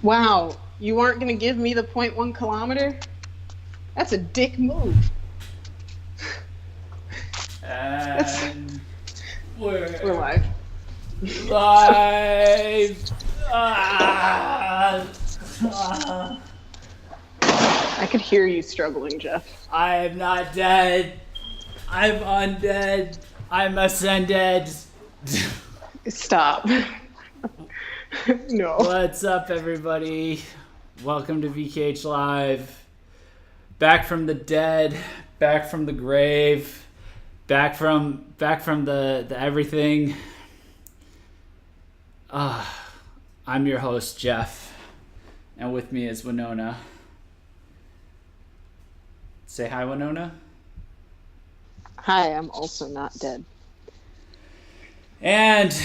Wow, you aren't gonna give me the 0.1 kilometer? That's a dick move. That's And we're we're live. live. Ah, ah. I could hear you struggling, Jeff. I am not dead. I'm undead. I'm ascended. Stop. No. What's up, everybody? Welcome to VKH Live. Back from the dead, back from the grave, back from the everything. I'm your host, Jeff, and with me is Winona. Say hi, Winona. Hi, I'm also not dead. And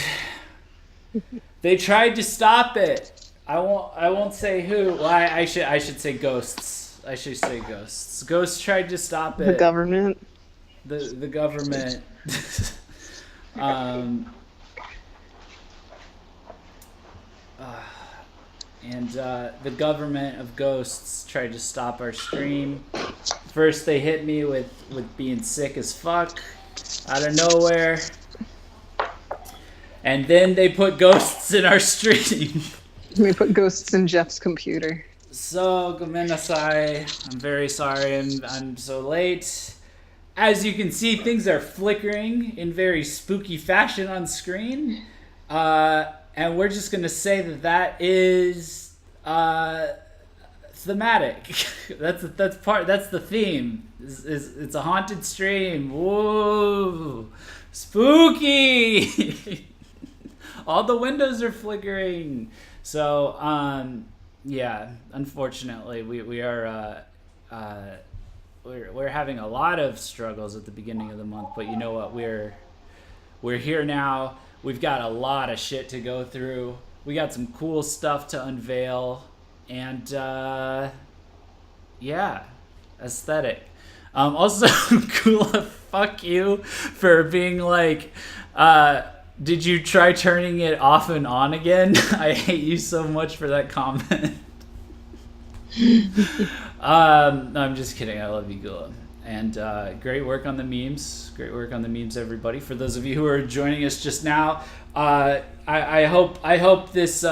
they tried to stop it. I won't say who. Well, I should say ghosts. I should say ghosts. Ghosts tried to stop it. The government. The government. um, and the government of ghosts tried to stop our stream. First, they hit me with being sick as fuck out of nowhere. And then they put ghosts in our stream. We put ghosts in Jeff's computer. So, gomenasai. I'm very sorry I'm so late. As you can see, things are flickering in very spooky fashion on screen. And we're just going to say that is thematic. that's the theme. It's a haunted stream. Whoa. Spooky. All the windows are flickering. So, yeah, unfortunately, we are we're having a lot of struggles at the beginning of the month, but you know what? We're here now. We've got a lot of shit to go through. We got some cool stuff to unveil, and yeah, aesthetic. Also, cool. Fuck you for being like. Did you try turning it off and on again? I hate you so much for that comment. No, I'm just kidding. I love you, Gula. And great work on the memes. Great work on the memes, everybody. For those of you who are joining us just now, I hope this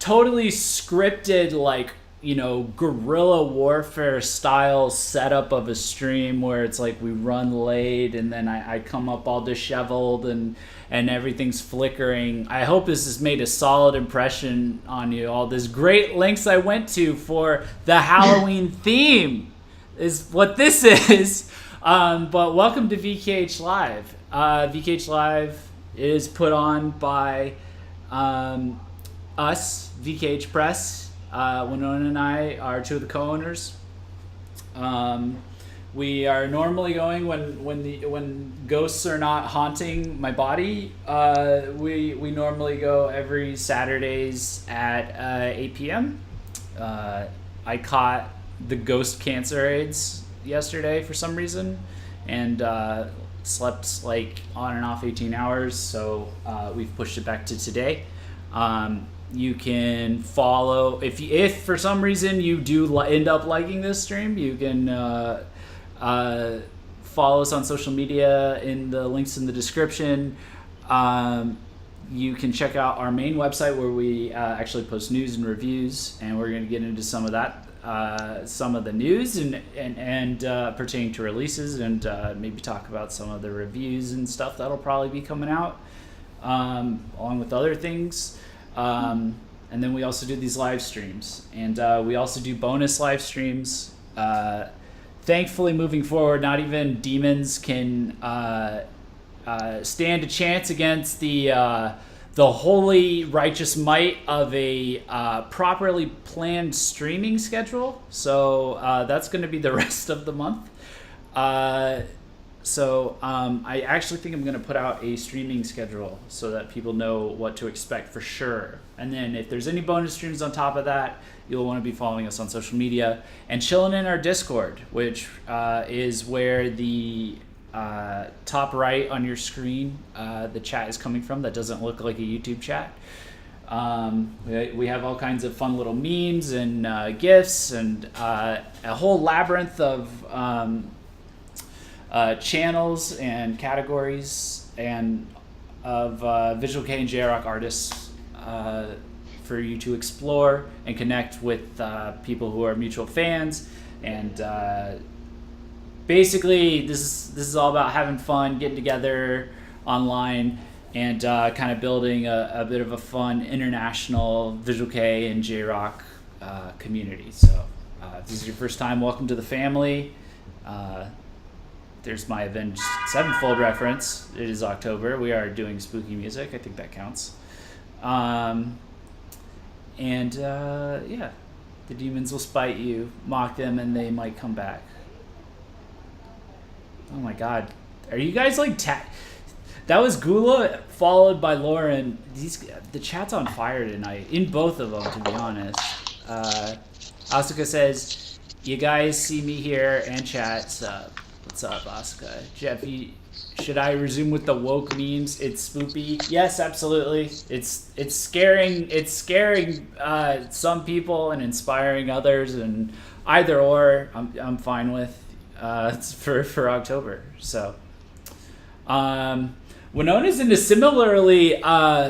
totally scripted, like, you know, guerrilla warfare style setup of a stream where it's like we run late and then I come up all disheveled and everything's flickering. I hope this has made a solid impression on you all. There's great lengths I went to for the Halloween theme is what this is. But welcome to VKH Live. VKH Live is put on by us, VKH Press. Winona and I are two of the co-owners. We are normally going when ghosts are not haunting my body. We normally go every Saturdays at 8 p.m. I caught the ghost cancer AIDS yesterday for some reason, and slept like on and off 18 hours. So we've pushed it back to today. You can follow if for some reason you do end up liking this stream. You can follow us on social media in the links in the description. You can check out our main website where we actually post news and reviews, and we're going to get into some of that, some of the news and pertaining to releases, and maybe talk about some of the reviews and stuff that'll probably be coming out, along with other things. And then we also do these live streams, and we also do bonus live streams. Thankfully, moving forward, not even demons can stand a chance against the holy righteous might of a properly planned streaming schedule. So that's going to be the rest of the month. So I actually think I'm going to put out a streaming schedule so that people know what to expect for sure. And then if there's any bonus streams on top of that, you'll want to be following us on social media and chilling in our Discord, which is where the top right on your screen, the chat is coming from. That doesn't look like a YouTube chat. We have all kinds of fun little memes and GIFs and a whole labyrinth of channels and categories and of Visual K and J-Rock artists for you to explore and connect with people who are mutual fans. And basically, this is all about having fun, getting together online, and kind of building a bit of a fun international Visual K and J-Rock community. So if this is your first time, welcome to the family. There's my Avenged Sevenfold reference. It is October. We are doing spooky music. I think that counts. Yeah, the demons will spite you, mock them, and they might come back. Oh my God, are you guys like That was Gula followed by Lauren. The chat's on fire tonight in both of them, to be honest. Asuka says, "You guys see me here and chat. What's up, Asuka? Jeffy, should I resume with the woke memes? It's spoopy." Yes, absolutely. It's scaring. It's scaring some people and inspiring others, and either or, I'm fine with. It's for October. So, Winona's in a similarly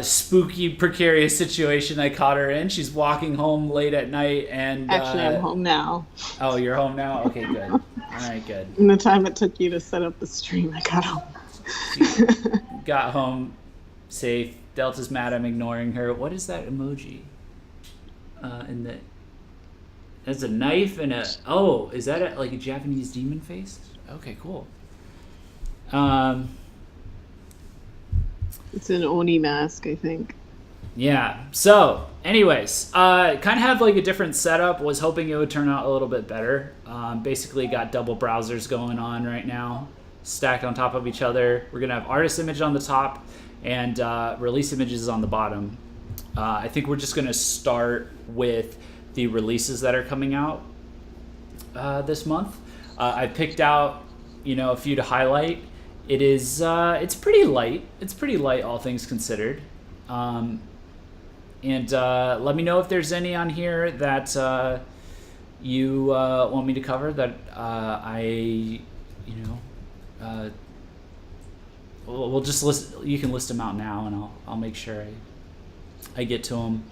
spooky, precarious situation I caught her in. She's walking home late at night, and Actually, I'm home now. Oh, you're home now? Okay, good. All right, good. In the time it took you to set up the stream, I got home. She got home safe. Delta's mad I'm ignoring her. What is that emoji? There's a knife and a... Oh, is that like a Japanese demon face? Okay, cool. It's an Oni mask, I think. Yeah. So, anyways, kind of have like a different setup. Was hoping it would turn out a little bit better. Basically, got double browsers going on right now, stacked on top of each other. We're gonna have artist image on the top and release images on the bottom. I think we're just gonna start with the releases that are coming out this month. I picked out, a few to highlight. It is, it's pretty light. It's pretty light, all things considered. And let me know if there's any on here that you want me to cover that we'll just list. You can list them out now, and I'll make sure I get to them.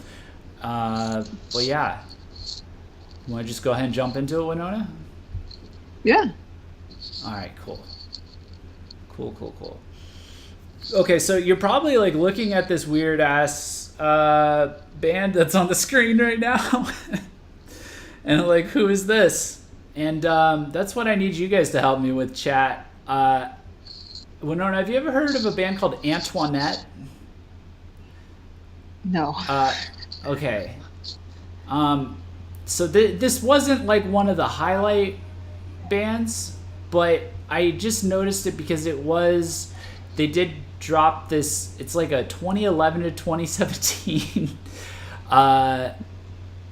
But yeah, you want to just go ahead and jump into it, Winona? Yeah. All right, cool. Okay, so you're probably like looking at this weird ass band that's on the screen right now, and like, who is this? And that's what I need you guys to help me with, chat. Winona, have you ever heard of a band called Antoinette? No. Okay. So this wasn't like one of the highlight bands, but I just noticed it because they did drop this, it's like a 2011 to 2017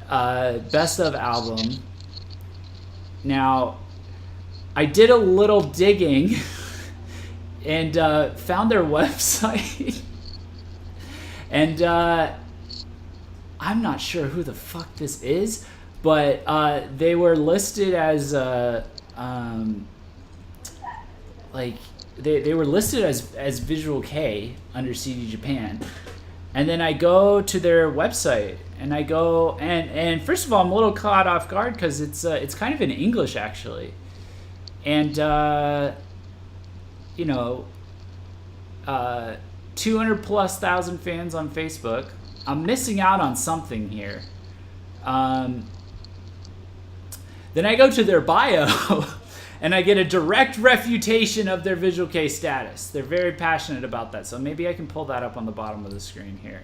best of album. Now, I did a little digging and found their website. And I'm not sure who the fuck this is, but they were listed as they were listed as Visual K under CD Japan. And then I go to their website and I go and first of all, I'm a little caught off guard because it's kind of in English actually. And 200 plus thousand fans on Facebook. I'm missing out on something here. Then I go to their bio and I get a direct refutation of their Visual K status. They're very passionate about that, so maybe I can pull that up on the bottom of the screen here.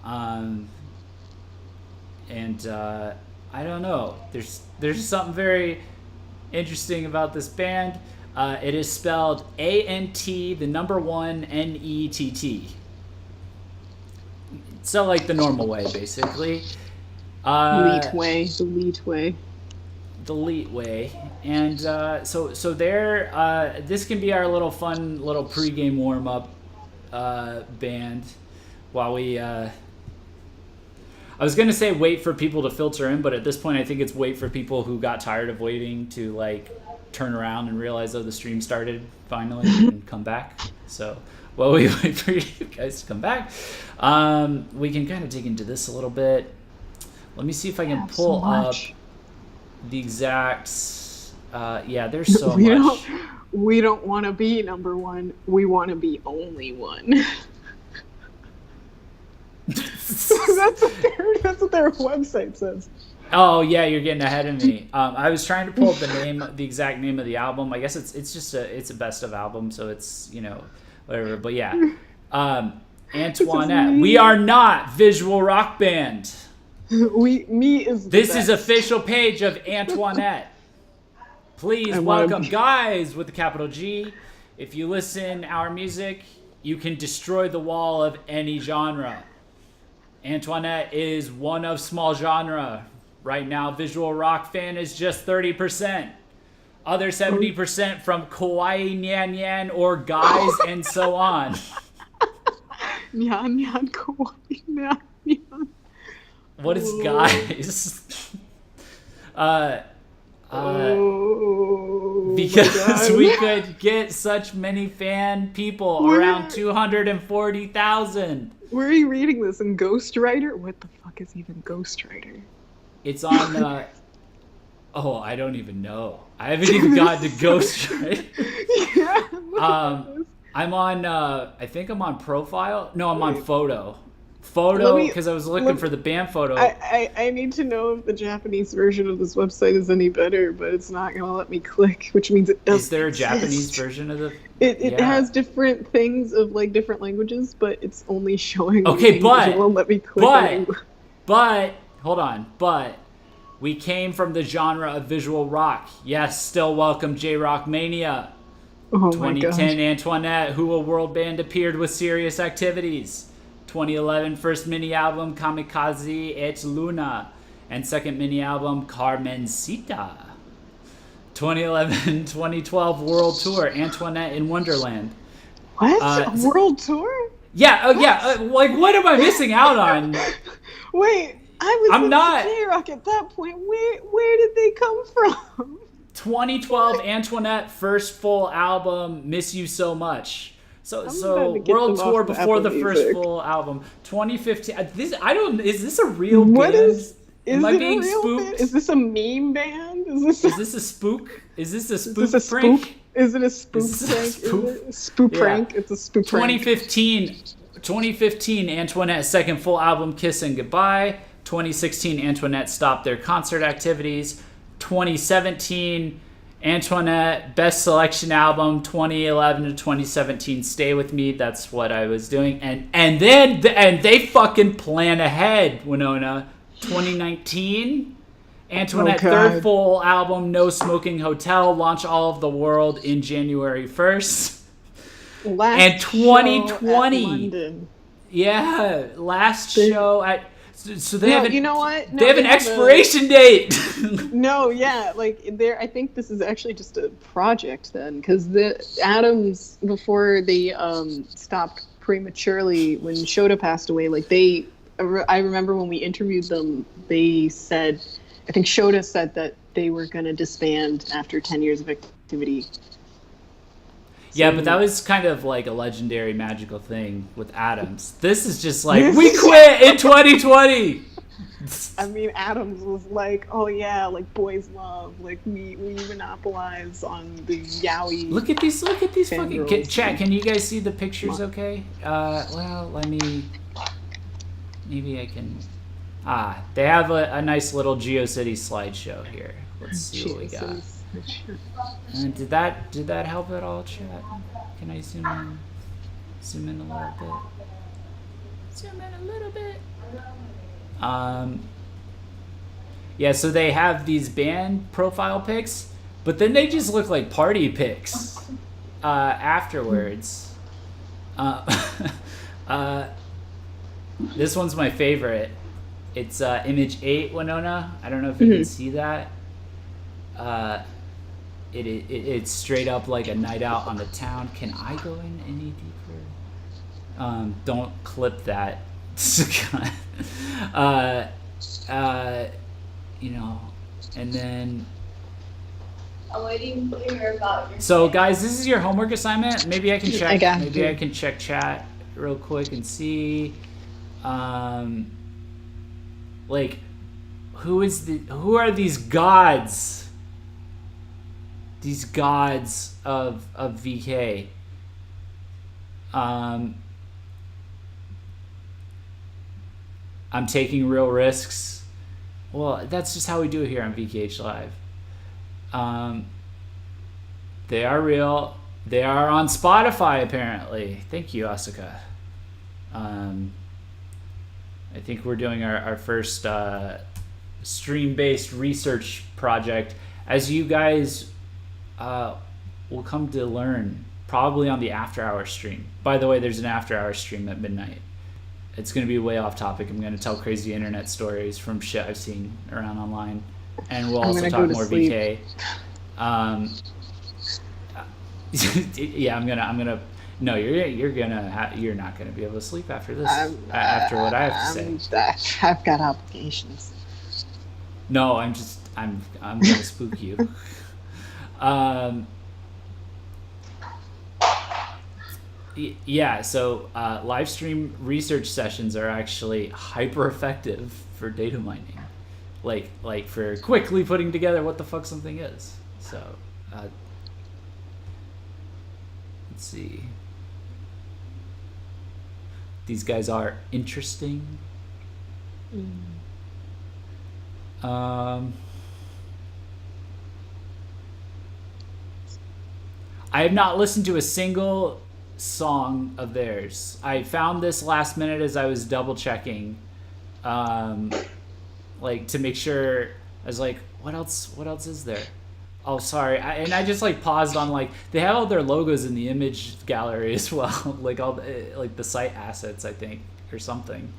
I don't know. There's something very interesting about this band. It is spelled ANT1NETT. So like the normal way, basically. The elite way. And so there, this can be our little fun little pregame warm-up band while we I was gonna say wait for people to filter in, but at this point, I think it's wait for people who got tired of waiting to like turn around and realize, oh, the stream started finally and come back. So while we wait for you guys to come back, we can kind of dig into this a little bit. Let me see if I can pull up the exact. Yeah, there's so much. We don't want to be number one. We want to be only one. that's what their website says. Oh yeah, you're getting ahead of me. I was trying to pull up the exact name of the album. I guess it's just a best of album, so it's whatever. But yeah, Antoinette. We are not visual rock band. This is official page of Antoinette. Please welcome guys with the capital G. If you listen our music, you can destroy the wall of any genre. Antoinette is one of small genre. Right now, visual rock fan is just 30%. Other 70% from kawaii nyan nyan or guys and so on. Nyan nyan kawaii nyan nyan. What is guys? Because we could get such many fan people, around 240,000. Where are you reading this? In Ghostwriter? What the fuck is even Ghostwriter? It's on, I don't even know. I haven't even gotten to Ghostwriter. Yeah, I'm on, I think I'm on Profile. No, I'm on Photo. Because I was looking for the band photo. I need to know if the Japanese version of this website is any better, but it's not going to let me click, which means it doesn't. Is there a exist. Japanese version of the? It has different things of like different languages, but it's only showing. Okay, but it won't let me click. But hold on, but we came from the genre of visual rock. Yes, still welcome J-Rock Mania. Oh 2010 Antoinette, who a world band appeared with serious activities. 2011 first mini album Kamikaze et Luna and second mini album Carmencita. 2011-2012 world tour Antoinette in Wonderland. What? World tour? Yeah, like what am I missing out on? Wait, I'm not J-Rock at that point. Where did they come from? 2012 Antoinette first full album Miss You So Much. So world tour before the first full album. 2015. Is this a real band? Am I being spooked? Is this a meme band? Is this a spook? Is this a spook prank? Is it a spook prank? Spook prank? It's a spook prank. 2015 Antoinette's second full album Kiss and Goodbye. 2016 Antoinette stopped their concert activities. 2017 Antoinette best selection album. 2011 to 2017 Stay With Me. That's what I was doing. And they fucking plan ahead, Winona. 2019 Antoinette third full album No Smoking Hotel, launch all of the world in January 1st. And 2020 last show at so they have you know what? They have an expiration date. No, yeah, like I think this is actually just a project then, because the Adams, before they stopped prematurely when Shota passed away, like I remember when we interviewed them, they said, I think Shota said that they were going to disband after 10 years of activity. Yeah, but that was kind of like a legendary magical thing with Adams. This is just like, we quit in 2020! I mean, Adams was like, oh yeah, like boys love, like we monopolize on the yaoi. Look at these fucking... Chat, can you guys see the pictures okay? Well, let me... Maybe I can... they have a nice little GeoCities slideshow here. Let's see what we got. Did that help at all, chat? Can I zoom in a little bit? Zoom in a little bit. Yeah, so they have these band profile pics, but then they just look like party pics afterwards. This one's my favorite. It's image 8, Winona. I don't know if you can see that. It's straight up like a night out on the town. Can I go in any deeper? Don't clip that. You know, and then. I'm waiting to hear about your. So, guys, this is your homework assignment. Maybe I can check. I can check chat real quick and see. Like, who are these gods? These gods of VK. I'm taking real risks. Well, that's just how we do it here on VKH Live. They are real. They are on Spotify, apparently. Thank you, Asuka. I think we're doing our first stream-based research project. As you guys will come to learn, probably on the after-hour stream. By the way, there's an after-hour stream at midnight. It's going to be way off topic. I'm going to tell crazy internet stories from shit I've seen around online. And we'll also talk more sleep. VK. Yeah, I'm gonna. No, you're not gonna be able to sleep after this. After what I have to say, I've got obligations. No, I'm gonna spook you. Yeah. So live stream research sessions are actually hyper effective for data mining, like for quickly putting together what the fuck something is. So. Let's see. These guys are interesting. I have not listened to a single song of theirs. I found this last minute as I was double checking, like to make sure. I was like, what else is there? Oh, sorry. I just like paused on like they have all their logos in the image gallery as well, like all like the site assets, I think, or something.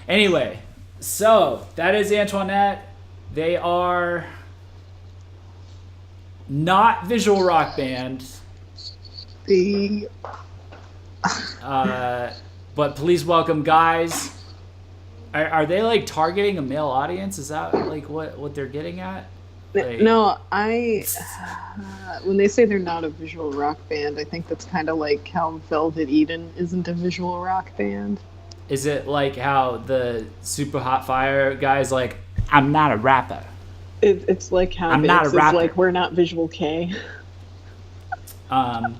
Anyway, so that is Antoinette. They are not visual rock band. But please welcome guys. Are they like targeting a male audience? Is that like what they're getting at? Like, no, when they say they're not a visual rock band, I think that's kind of like how Velvet Eden isn't a visual rock band. Is it like how the Super Hot Fire guy's like, I'm not a rapper? It's like how I'm not a rapper. Like we're not Visual K. But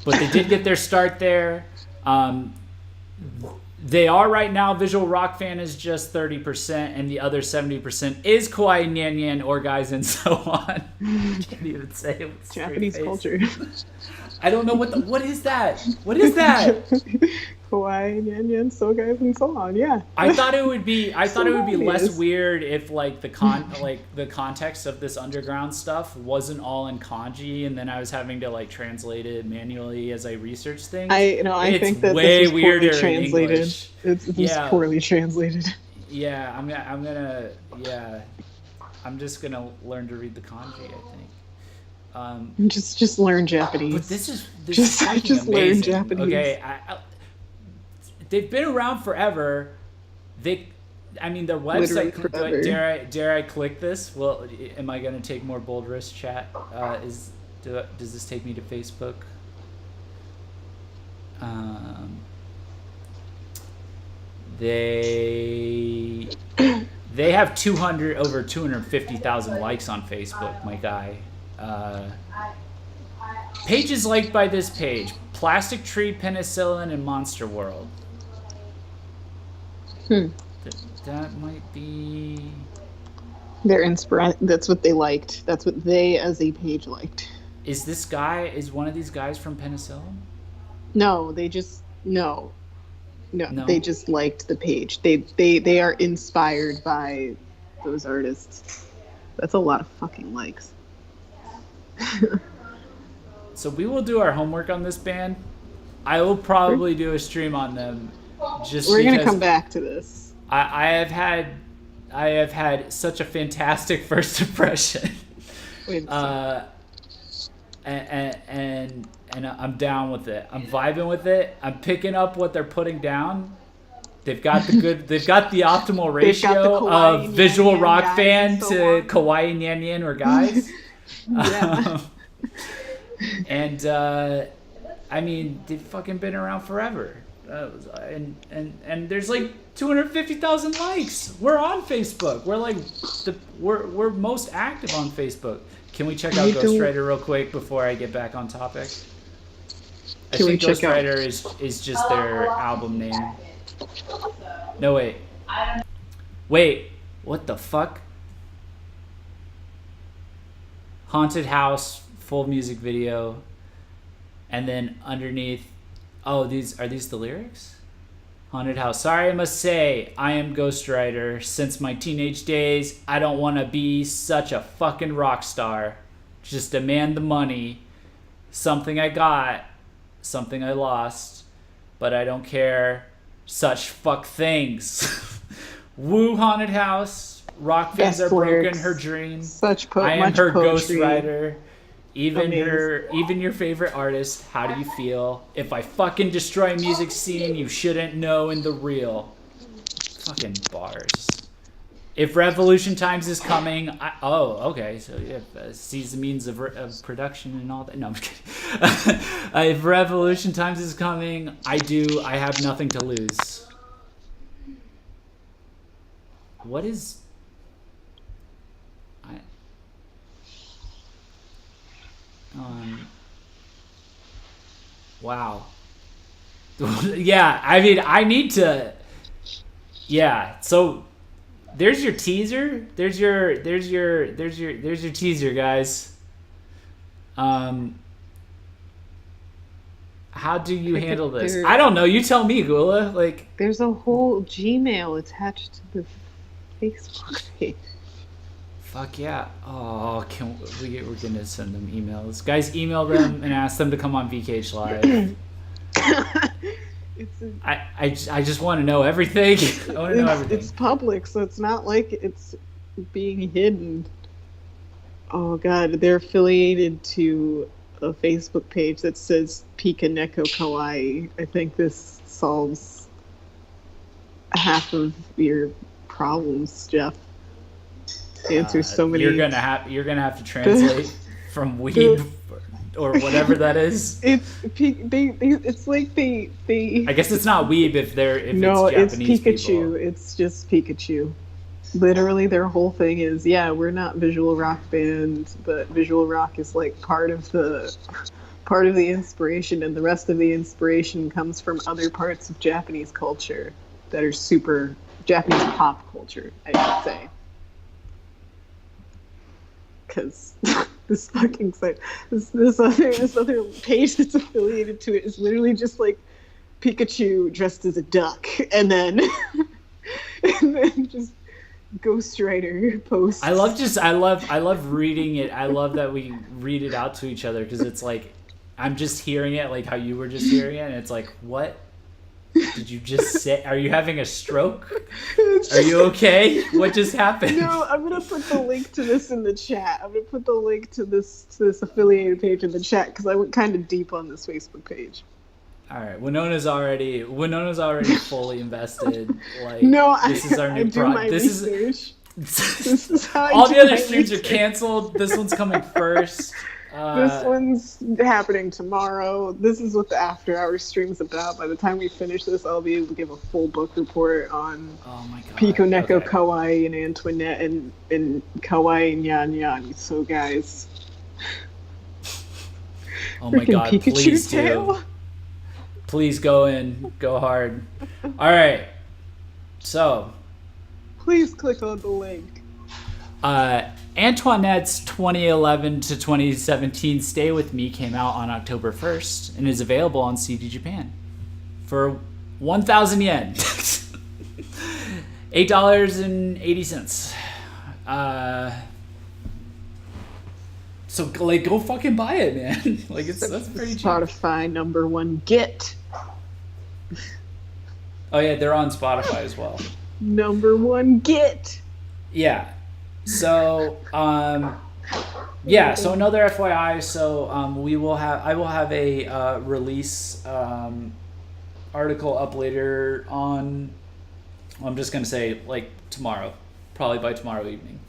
they did get their start there. They are right now. Visual Rock Fan is just 30%, and the other 70% is Kawaii Nyan Nyan or guys and so on. I can't even say it with Japanese culture. I don't know what is that? What is that? Kawaii Nyan Nyan, so guys and so on. Yeah. I thought it would be less weird if like the context of this underground stuff wasn't all in kanji, and then I was having to like translate it manually as I research things. I think that way this is weirder poorly translated. in English. It's poorly translated. Yeah, I'm just gonna learn to read the kanji, I think. Just learn Japanese. But this is just amazing. Learn Japanese. Okay, they've been around forever. Their website. Dare I click this? Well, am I gonna take more bold risks? Chat. Does this take me to Facebook? They have over 250,000 likes on Facebook, my guy. Pages liked by this page: Plastic Tree, Penicillin, and Monster World. That might be. They're inspired. That's what they liked. That's what they, as a page, liked. Is one of these guys from Penicillin? No, they just no. They just liked the page. They are inspired by those artists. That's a lot of fucking likes. So we will do our homework on this band. I will probably do a stream on them. We're gonna come back to this. I have had such a fantastic first impression. Wait a second. And and I'm down with it. I'm vibing with it. I'm picking up what they're putting down. They've got the optimal ratio of visual rock fan to kawaii nyan nyan or guys. Yeah. And I mean, they've fucking been around forever. And there's like 250,000 likes. We're on Facebook. We're like we're most active on Facebook. Can we check out Ghostwriter real quick before I get back on topic? I think Ghostwriter is just their album name. No, wait, what the fuck? Haunted House full music video, and then underneath, are these the lyrics? Haunted House. Sorry, I must say, I am Ghostwriter. Since my teenage days, I don't want to be such a fucking rock star. Just demand the money. Something I got, something I lost, but I don't care. Such fuck things. Woo, Haunted House. Rock fans are broken. Her dream. I am her ghostwriter. Even your favorite artist. How do you feel? If I fucking destroy music scene, you shouldn't know in the real. Fucking bars. If Revolution Times is coming, okay. So yeah, sees the means of production and all that. No, I'm just kidding. If Revolution Times is coming, I have nothing to lose. What is? Wow. Yeah, I mean, I need to. Yeah, so. There's your teaser. There's your teaser, guys. How do you handle this? I don't know. You tell me, Gula. Like, there's a whole Gmail attached to the Facebook page. Fuck yeah! Oh, we're gonna send them emails, guys. Email them and ask them to come on VKH Live. I just want to know everything. I want to know everything. It's public, so it's not like it's being hidden. Oh god, they're affiliated to a Facebook page that says Pika Neko Kawaii. I think this solves half of your problems, Jeff. Answers so many. You're gonna have to translate from weeb or whatever that is. It's like they. I guess it's not weeb if it's Japanese Pikachu. People. It's just Pikachu. Literally, their whole thing is, we're not visual rock band, but visual rock is like part of the inspiration, and the rest of the inspiration comes from other parts of Japanese culture that are super Japanese pop culture, I should say. Because this fucking site, this other page that's affiliated to it is literally just like Pikachu dressed as a duck, and then just Ghostwriter posts. I love reading it. I love that we read it out to each other because it's like I'm just hearing it like how you were just hearing it, and it's like, what did you just say? Are you having a stroke? Are you okay? What just happened? No, I'm gonna put the link to this in the chat. I'm gonna put the link to this affiliated page in the chat because I went kind of deep on this Facebook page. All right, Winona's already fully invested. Like, no, this is our new product. This is how all the other streams are canceled. This one's coming first. This one's happening tomorrow. This is what the After Hours stream's about. By the time we finish this, I'll be able to give a full book report on Pika Neko Kawaii and Antoinette and Kawaii Nyan Nyan. So, guys. Oh my god, Pikachu please tail. do. Please go hard. All right. So. Please click on the link. Antoinette's 2011 to 2017 Stay With Me came out on October 1st and is available on CD Japan for 1,000 yen. $8.80. So like, go fucking buy it, man. Like that's pretty cheap. Spotify #1 Get. Oh yeah, they're on Spotify as well. #1 Get. Yeah. So Yeah, so another FYI. So I will have a release article up later on. I'm just gonna say like tomorrow, probably by tomorrow evening.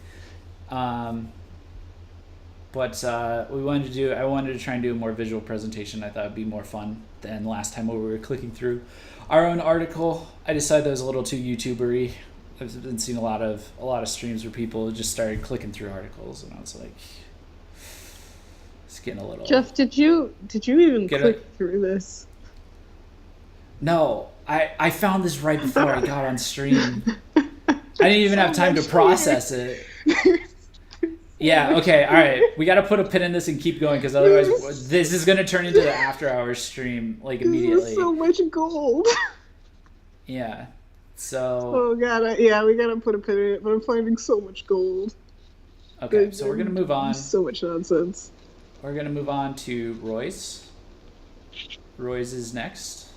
But I wanted to try and do a more visual presentation. I thought it'd be more fun than last time where we were clicking through our own article. I decided that was a little too YouTubery. I've been seeing a lot of streams where people just started clicking through articles, and I was like, it's getting a little. Jeff, did you even click through this? No, I found this right before I got on stream. I didn't even have time to process it. Yeah, okay, all right. We got to put a pin in this and keep going because otherwise this is going to turn into the after hours stream like immediately. This is so much gold. Yeah. So oh god, we got to put a pin in it, but I'm finding so much gold. Okay, so we're going to move on. So much nonsense. We're going to move on to Roy's. Roy's is next.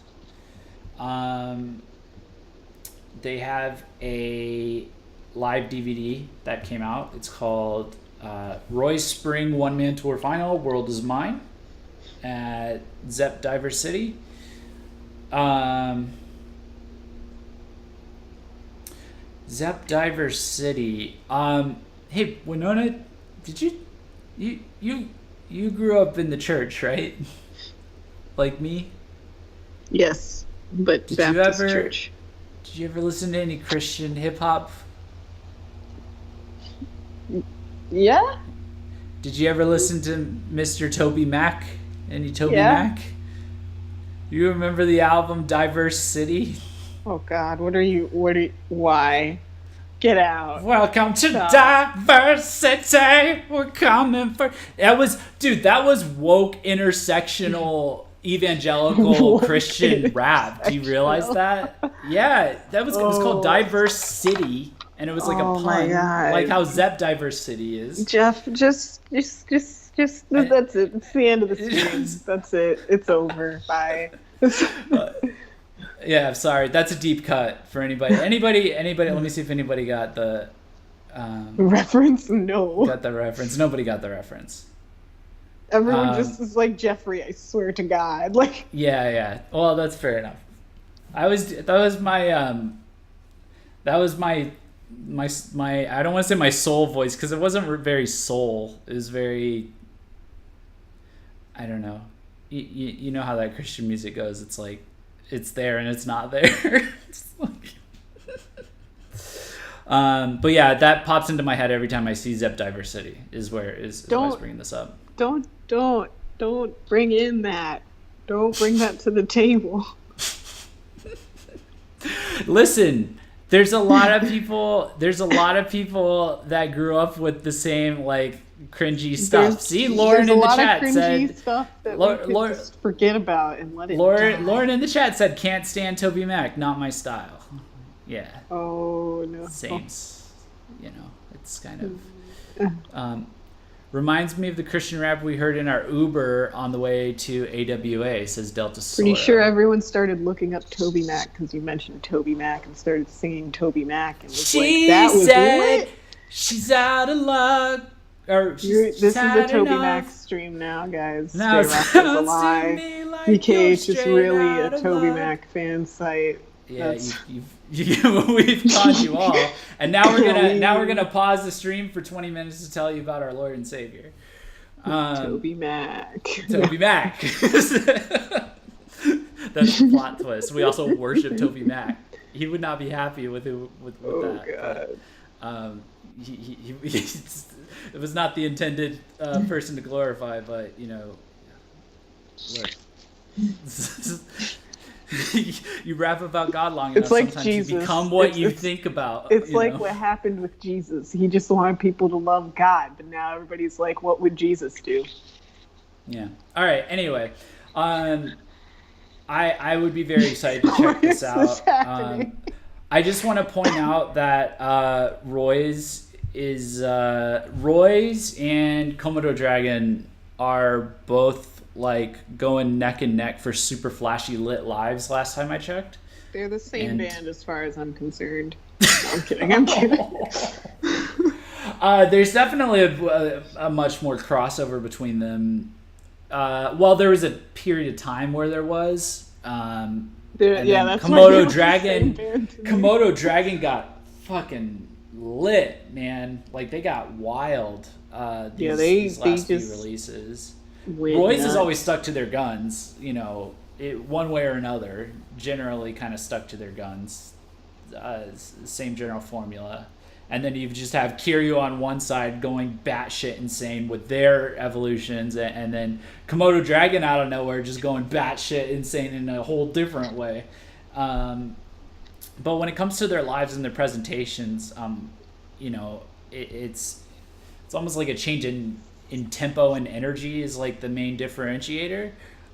They have a live DVD that came out. It's called Roy's Spring One Man Tour Final, World Is Mine at Zepp Diver City. Zepp Diver City. Hey, Winona, did you grew up in the church, right? Like me? Yes, but Baptist church. Did you ever listen to any Christian hip hop? Yeah. Did you ever listen to Mr. Toby Mac? Any Toby Mac? You remember the album Diverse City? Oh God, why? Get out. Welcome to Diversity. We're coming for. That was woke intersectional evangelical Christian rap. Do you realize that? Yeah, it was called Diverse City. And it was like a pun, like how Zepp Diverse City is. Jeff, just that's it. It's the end of the stream. That's it. It's over. Bye. Yeah, sorry. That's a deep cut for anybody. Anybody. Let me see if anybody got the reference. No. Got the reference. Nobody got the reference. Everyone just is like Jeffrey. I swear to God. Like. Yeah. Well, that's fair enough. That was my I don't want to say my soul voice because it wasn't very soul. It was very, I don't know. You know how that Christian music goes. It's like it's there and it's not there. It's like, but yeah, that pops into my head every time I see Zepp Diver City. Is why I was bringing this up. Don't bring in that. Don't bring that to the table. Listen. There's a lot of people that grew up with the same like cringy stuff. See, Lauren in the chat said stuff that Lauren just forget about and let it die. Lauren in the chat said can't stand Toby Mac, not my style. Yeah. Oh no. Same. You know, it's kind of reminds me of the Christian rap we heard in our Uber on the way to AWA, says Delta Sora. Pretty sure everyone started looking up Toby Mac because you mentioned Toby Mac and started singing Toby Mac and was that was lit. She's out of luck. This is the Toby Mac stream now, guys. Now it's a lie. VKH is really a Toby Mac fan site. Yeah, we've caught you all, and now we're gonna pause the stream for 20 minutes to tell you about our Lord and Savior, Toby Mac. Toby Mac. That's the plot twist. We also worship Toby Mac. He would not be happy with that. Oh God. But, it was not the intended person to glorify, but you know, look. You rap about God long enough, like sometimes Jesus. You become what you think about. It's like what happened with Jesus. He just wanted people to love God, but now everybody's like, what would Jesus do? Yeah. All right. Anyway, I would be very excited to check this out. I just want to point out that Roy's and Komodo Dragon are both like going neck and neck for super flashy lit lives last time I checked. They're the same band as far as I'm concerned. No, I'm kidding. There's definitely a much more crossover between them. Well, there was a period of time where there was. And that's Komodo Dragon. Komodo Dragon got fucking lit, man. Like they got wild. These last few releases. Roy's has always stuck to their guns. You know, one way or another. Generally, kind of stuck to their guns. Same general formula. And then you just have Kiryu on one side going batshit insane with their evolutions, and then Komodo Dragon out of nowhere just going batshit insane in a whole different way. But when it comes to their lives and their presentations, you know, it's almost like a change in tempo and energy is like the main differentiator.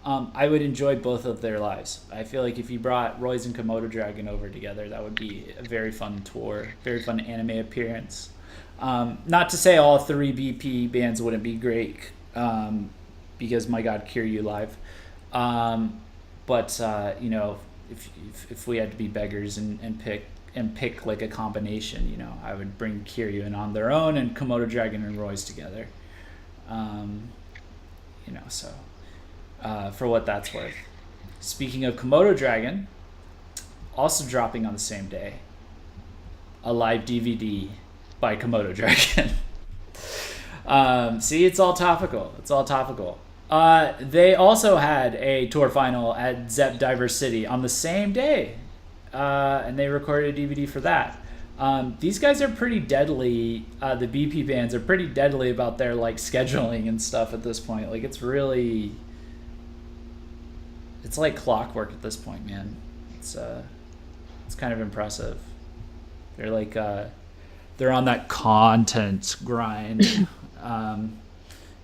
I would enjoy both of their lives. I feel like if you brought Roy's and Komodo Dragon over together, that would be a very fun tour, very fun anime appearance. Not to say all three BP bands wouldn't be great, because my God, Kiryu live. But you know, if we had to be beggars and pick like a combination, you know, I would bring Kiryu in on their own and Komodo Dragon and Roy's together. You know, so. For what that's worth. Speaking of Komodo Dragon, also dropping on the same day, a live DVD by Komodo Dragon. See, it's all topical. It's all topical. They also had a tour final at Zepp Diver City on the same day, and they recorded a DVD for that. These guys are pretty deadly. The BP bands are pretty deadly about their like scheduling and stuff at this point. Like it's really. It's like clockwork at this point, man. It's kind of impressive. They're like they're on that content grind.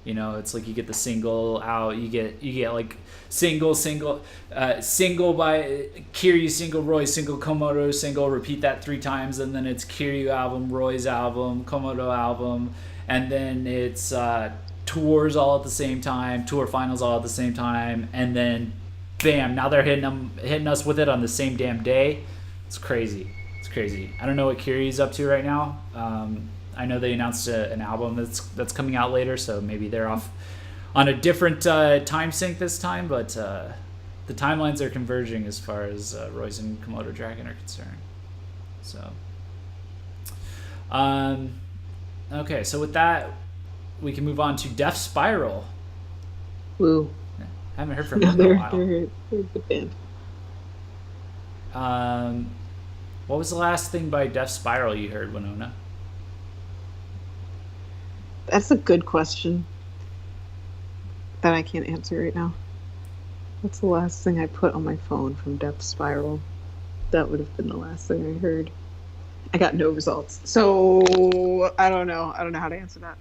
You know, it's like you get the single out, you get like single by Kiryu, single Roy, single Komodo, single, repeat that 3 times, and then it's Kiryu album, Roy's album, Komodo album, and then it's tours all at the same time, tour finals all at the same time, and then bam, now they're hitting us with it on the same damn day. It's crazy. It's crazy. I don't know what Kiryu's up to right now. I know they announced an album that's coming out later, so maybe they're off on a different time sync this time, but the timelines are converging as far as Roy's and Komodo Dragon are concerned. So, okay, so with that, we can move on to Death Spiral. Woo. I haven't heard from them in a while. They're a good band. What was the last thing by Death Spiral you heard, Winona? That's a good question that I can't answer right now. What's the last thing I put on my phone from Death Spiral? That would have been the last thing I heard. I got no results. So I don't know. I don't know how to answer that.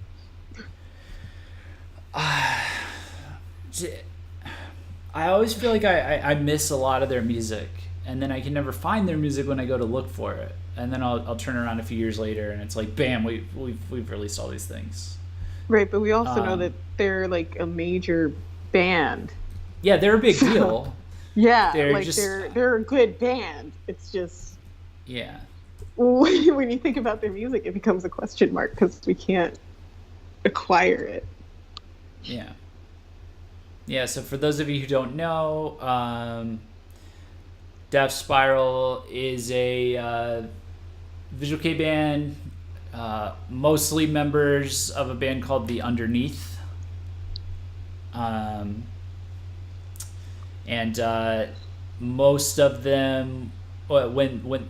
I always feel like I miss a lot of their music, and then I can never find their music when I go to look for it, and then I'll turn around a few years later and it's like bam, we've released all these things. Right, but we also know that they're like a major band. Yeah, they're a big deal. Yeah, they're a good band. It's just when you think about their music, it becomes a question mark because we can't acquire it. Yeah. Yeah, so for those of you who don't know, Death Spiral is a visual kei band, mostly members of a band called The Underneath. And most of them, when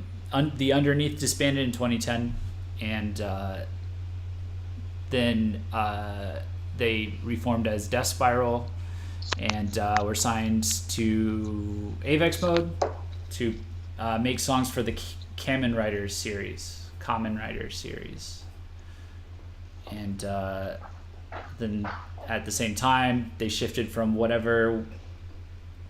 The Underneath disbanded in 2010, and then they reformed as Death Spiral, and were signed to Avex Mode to make songs for the Kamen Rider series. And then at the same time, they shifted from whatever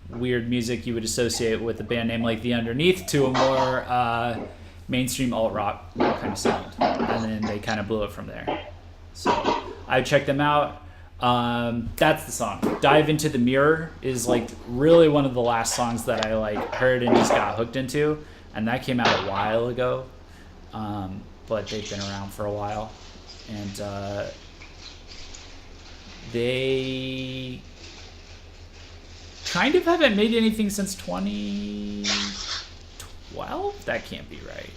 weird music you would associate with a band name like The Underneath to a more mainstream alt-rock kind of sound. And then they kind of blew it from there. So I checked them out. That's the song. Dive Into the Mirror is like really one of the last songs that I like heard and just got hooked into, and that came out a while ago, but they've been around for a while. and they kind of haven't made anything since 2012. That can't be right.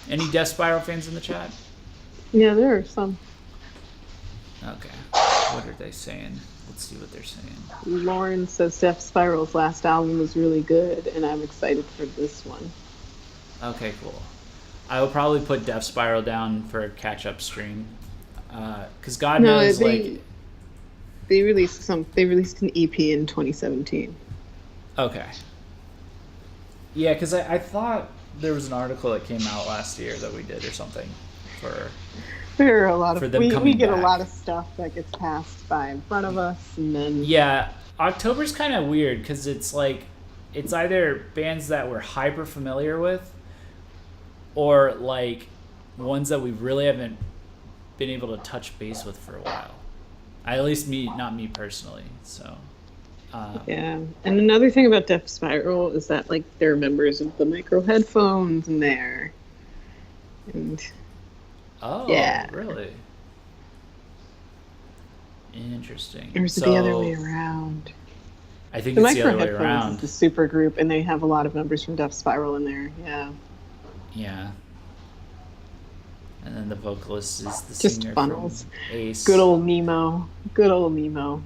Any Death Spiral fans in the chat? Yeah, there are some. Okay. What are they saying? Let's see what they're saying. Lauren says Death Spiral's last album was really good, and I'm excited for this one. Okay, cool. I will probably put Death Spiral down for a catch-up stream, because God knows, they released an EP in 2017. Okay. Yeah, because I thought there was an article that came out last year that we did or something for. There are a lot of we get back. a lot of stuff that gets passed by in front of us, and then October's kind of weird because it's like it's either bands that we're hyper familiar with, or like ones that we really haven't been able to touch base with for a while. At least not me personally. So. Yeah, and another thing about Death Spiral is that like they're members of the Micro Headphones in there, and. Oh, yeah. Really? Interesting. Or is it the other way around? I think it's the other way around. Is the super group, and they have a lot of members from Death Spiral in there. Yeah. Yeah. And then the vocalist is the just singer funnels. From Ace. Good old Nemo. Good old Nemo.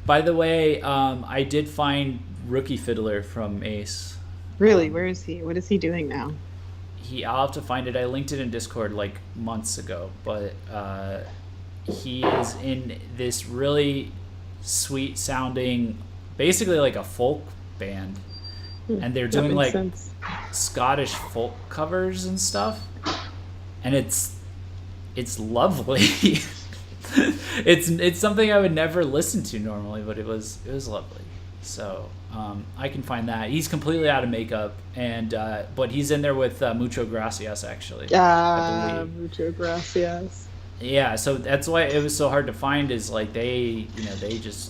By the way, I did find Rookie Fiddler from Ace. Really? Where is he? What is he doing now? I'll have to find it. I linked it in Discord like months ago, but he is in this really sweet sounding, basically like a folk band, and they're doing like Scottish folk covers and stuff, and it's lovely. it's something I would never listen to normally, but it was lovely. So I can find that. He's completely out of makeup, and but he's in there with Mucho Gracias, actually. Mucho Gracias. Yeah, so that's why it was so hard to find. Is like they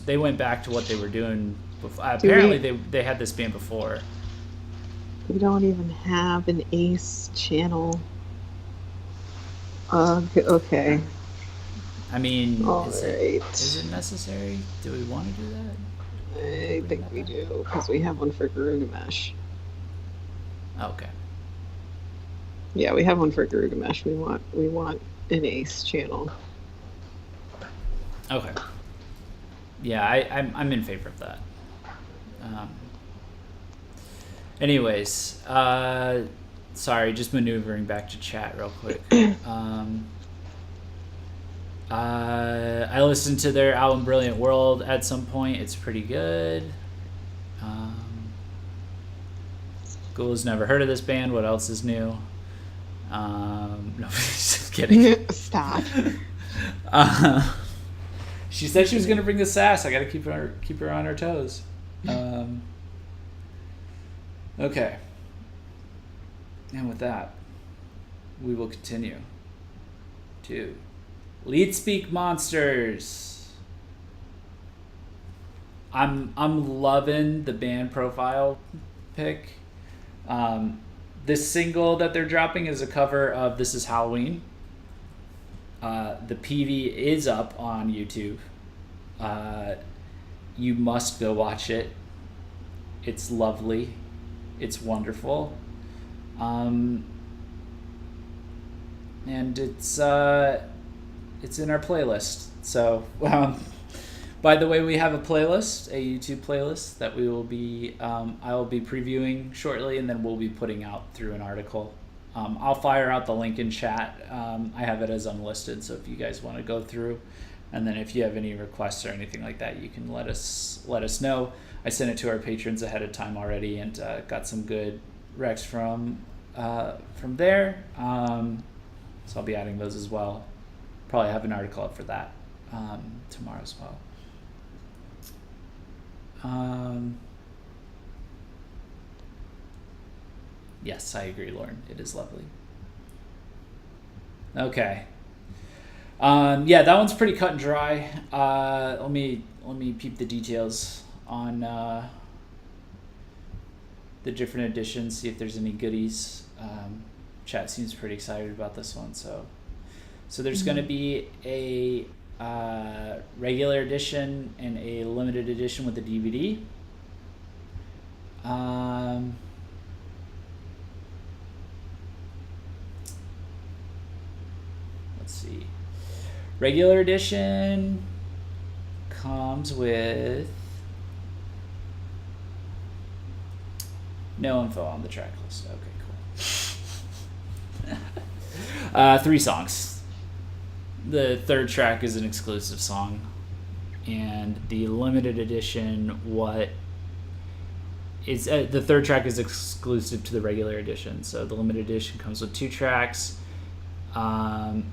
went back to what they were doing before. Apparently, they had this band before. We don't even have an Ace channel. Okay. I mean, is it necessary? Do we want to do that? I think we do, because we have one for Garugamesh. Okay. Yeah, we have one for Garugamesh. We want an Ace channel. Okay. Yeah, I'm in favor of that. Anyways, sorry, just maneuvering back to chat real quick. I listened to their album Brilliant World at some point. It's pretty good. Ghoul's never heard of this band. What else is new? No, just kidding. Stop. She said she was gonna bring the sass. I gotta keep her on her toes. Okay. And with that, we will continue to Lead Speak Monsters. I'm loving the band profile pic. This single that they're dropping is a cover of This Is Halloween. The PV is up on YouTube. You must go watch it. It's lovely. It's wonderful. And it's in our playlist. So, by the way, we have a playlist, a YouTube playlist that we will be, I will be previewing shortly, and then we'll be putting out through an article. I'll fire out the link in chat. I have it as unlisted, so if you guys want to go through, and then if you have any requests or anything like that, you can let us know. I sent it to our patrons ahead of time already, and got some good recs from there. So I'll be adding those as well. Probably have an article up for that tomorrow as well. Yes, I agree, Lauren. It is lovely. Okay. Yeah, that one's pretty cut and dry. Let me peep the details on the different editions, see if there's any goodies. Chat seems pretty excited about this one. So there's going to be a regular edition and a limited edition with the DVD. Let's see. Regular edition comes with no info on the track list. Okay, cool. 3 songs. The third track is an exclusive song, and the limited edition, the third track is exclusive to the regular edition. So the limited edition comes with 2 tracks, and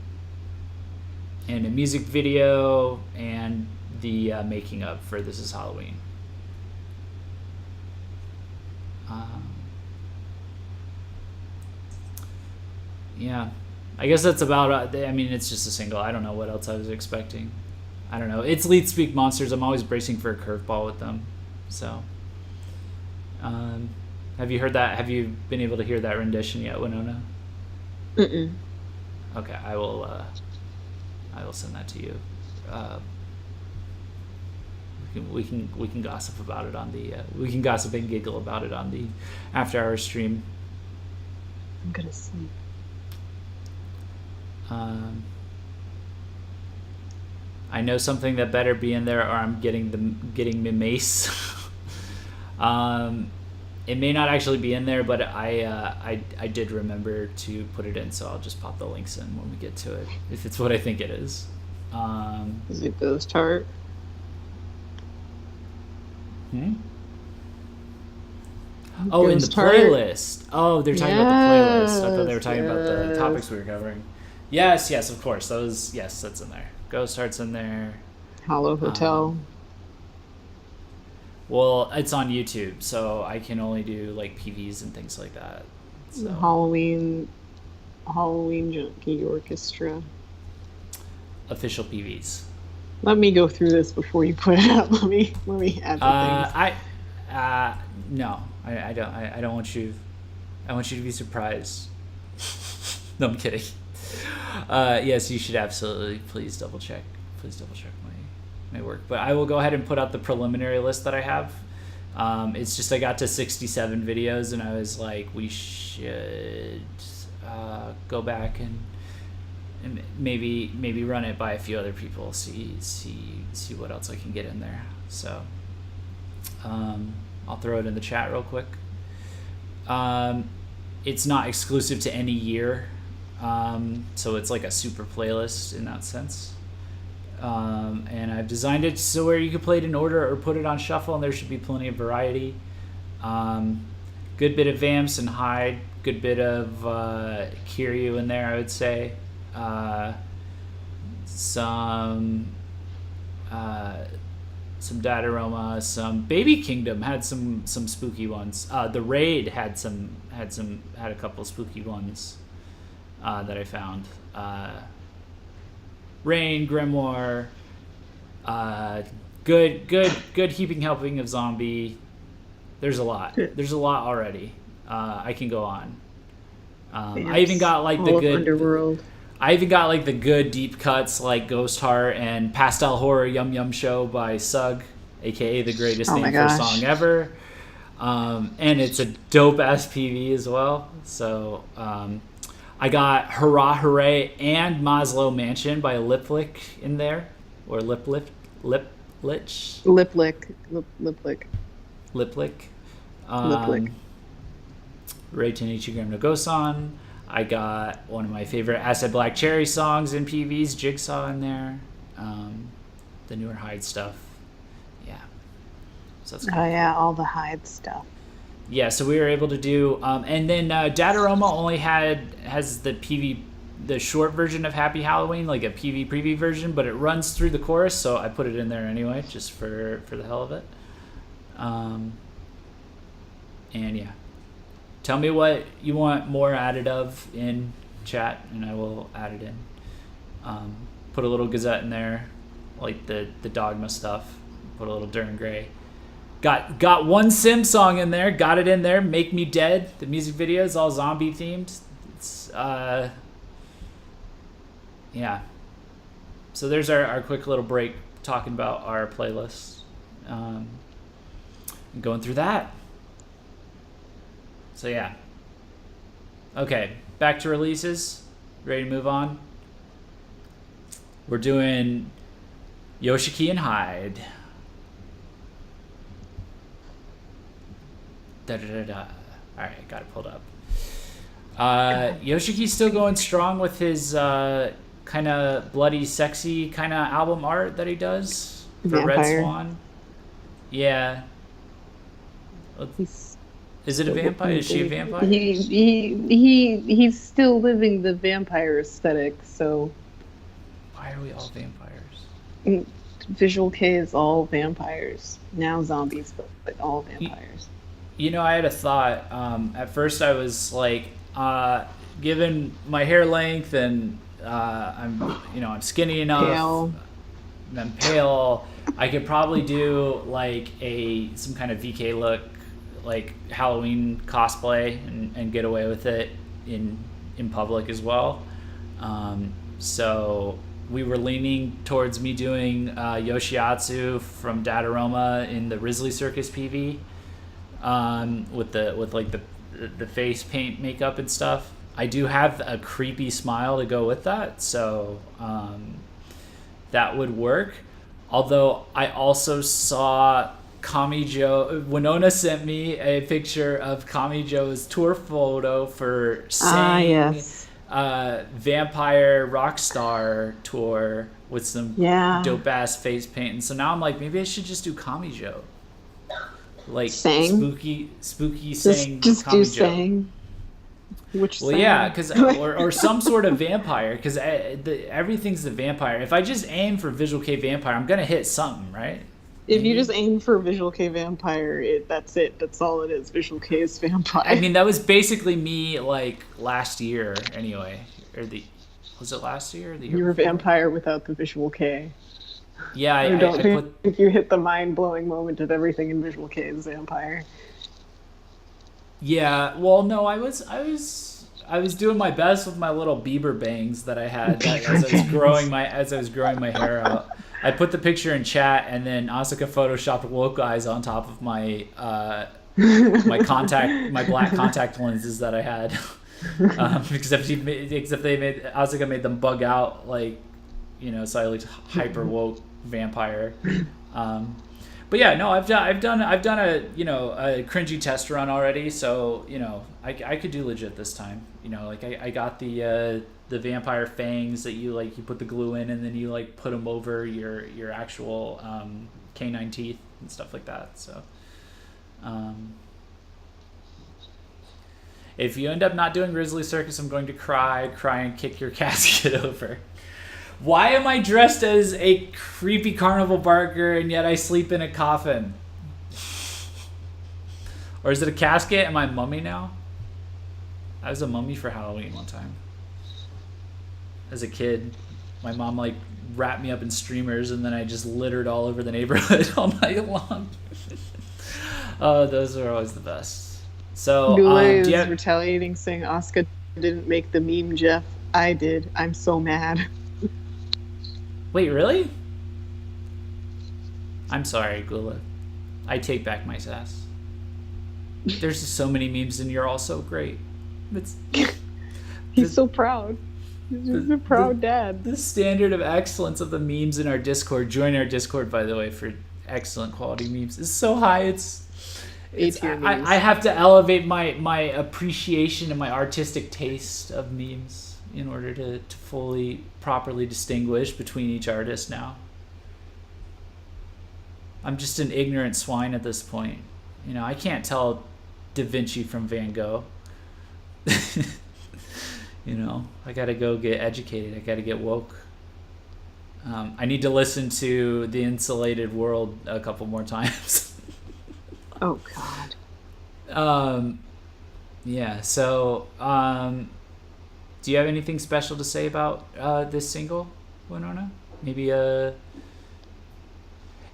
a music video, and the making of for This Is Halloween. Yeah, I guess that's about I mean, it's just a single. I don't know what else I was expecting. I don't know. It's Lead Speak Monsters. I'm always bracing for a curveball with them. So, have you heard that? Have you been able to hear that rendition yet, Winona? Mm-mm. Okay, I will send that to you. We can gossip about it on the we can gossip and giggle about it on the after hours stream. I'm gonna sleep. I know something that better be in there, or I'm getting me mace. It may not actually be in there, but I did remember to put it in, so I'll just pop the links in when we get to it, if it's what I think it is. Is it Ghost Heart? Oh, in the Ghost Heart. playlist. Oh, they're talking about the playlist. I thought they were talking about the Yes. topics we were covering. Yes, of course. That's in there. Ghost Heart's in there. Hollow Hotel. Well, it's on YouTube, so I can only do like PVs and things like that. So. Halloween Junkie Orchestra. Official PVs. Let me go through this before you put it up. Let me add the things. No, I don't. I don't want you. I want you to be surprised. No, I'm kidding. Yes, you should absolutely please double check. Please double check my work. But I will go ahead and put out the preliminary list that I have. It's just I got to 67 videos and I was like, we should go back and maybe run it by a few other people, see what else I can get in there. So I'll throw it in the chat real quick. It's not exclusive to any year, so it's like a super playlist in that sense. And I've designed it so where you can play it in order or put it on shuffle, and there should be plenty of variety. Good bit of Vamps and Hyde, good bit of Kiryu in there, I would say. Some Dataroma, some Baby Kingdom had some spooky ones. The Raid had a couple spooky ones that I found. Rain, Grimoire, good heaping helping of Zombie. There's a lot. There's a lot already. I can go on. I even got like the good Underworld. I even got like the good deep cuts like Ghost Heart and Pastel Horror Yum Yum Show by Sug, aka the greatest name for a song ever. And it's a dope ass PV as well. So I got Hurrah Hooray and Maslow Mansion by Lip Lick in there, or Lip Lick. Lip Lick. Rei Tenichi no Gosan. I got one of my favorite Acid Black Cherry songs in PVs, Jigsaw in there. The newer Hyde stuff. Yeah. So that's Oh yeah, all the Hyde stuff. Yeah, so we were able to do, and then Dataroma only has the PV, the short version of Happy Halloween, like a PV preview version, but it runs through the chorus, so I put it in there anyway, just for the hell of it. And yeah, tell me what you want more added of in chat, and I will add it in. Put a little Gazette in there, like the Dogma stuff. Put a little Duran Gray. Got one Sim song in there. Got it in there. Make Me Dead. The music video is all zombie themed. It's yeah. So there's our quick little break talking about our playlists. And going through that. So yeah. Okay, back to releases. Ready to move on? We're doing Yoshiki and Hyde. Da-da-da-da. Alright, got it pulled up. Yoshiki's still going strong with his kind of bloody, sexy kind of album art that he does for Vampire. Red Swan. Yeah. Is it a vampire? Is she a vampire? He's still living the vampire aesthetic, so Why are we all vampires? Visual K is all vampires. Now zombies, but all vampires. You know, I had a thought. At first, I was like, given my hair length and I'm skinny enough. Pale. I'm pale. I could probably do like some kind of VK look, like Halloween cosplay, and get away with it in public as well. So we were leaning towards me doing Yoshiatsu from Dadaroma in the Risley Circus PV, with the face paint makeup and stuff. I do have a creepy smile to go with that, so that would work. Although I also saw Kamijo, Winona sent me a picture of Kamijo's tour photo for Sang Yes. Vampire Rockstar tour with some dope ass face paint. And so now I'm like, maybe I should just do Kamijo. Like Sang? spooky Sang Just do Kamijo. Sang. Which Well, Sang? yeah, because or some sort of vampire, because everything's the vampire. If I just aim for Visual K vampire, I'm gonna hit something, right? If you just aim for Visual K vampire, that's it. That's all it is. Visual K is vampire. I mean, that was basically me like last year, anyway. Was it last year or the year? You're a before? vampire without the Visual K. Yeah, I don't I think put. you hit the mind-blowing moment of everything in Visual K is vampire. Yeah, well, no, I was doing my best with my little Bieber bangs that I had as I was growing my hair out. I put the picture in chat, and then Asuka photoshopped woke eyes on top of my my black contact lenses that I had. Except Asuka made them bug out, like, so I looked hyper woke vampire. But yeah, no, I've done a a cringy test run already, so I could do legit this time. Like I got the vampire fangs that you put the glue in, and then you put them over your actual canine teeth and stuff like that. So if you end up not doing Grizzly Circus, I'm going to cry and kick your casket over. Why am I dressed as a creepy carnival barker and yet I sleep in a coffin? Or is it a casket? Am I a mummy now? I was a mummy for Halloween one time. As a kid, my mom wrapped me up in streamers, and then I just littered all over the neighborhood all night long. Oh, those are always the best. So, Gula is retaliating, saying Asuka didn't make the meme, Jeff. I did. I'm so mad. Wait, really? I'm sorry, Gula. I take back my sass. There's just so many memes, and you're all so great. He's so proud. He's just a proud dad. The standard of excellence of the memes in our Discord. Join our Discord, by the way, for excellent quality memes. It's so high. I have to elevate my appreciation and my artistic taste of memes in order to fully, properly distinguish between each artist now. I'm just an ignorant swine at this point. I can't tell Da Vinci from Van Gogh. I gotta go get educated. I gotta get woke. I need to listen to The Insulated World a couple more times. Oh, God. Yeah, so, do you have anything special to say about this single, Winona? Maybe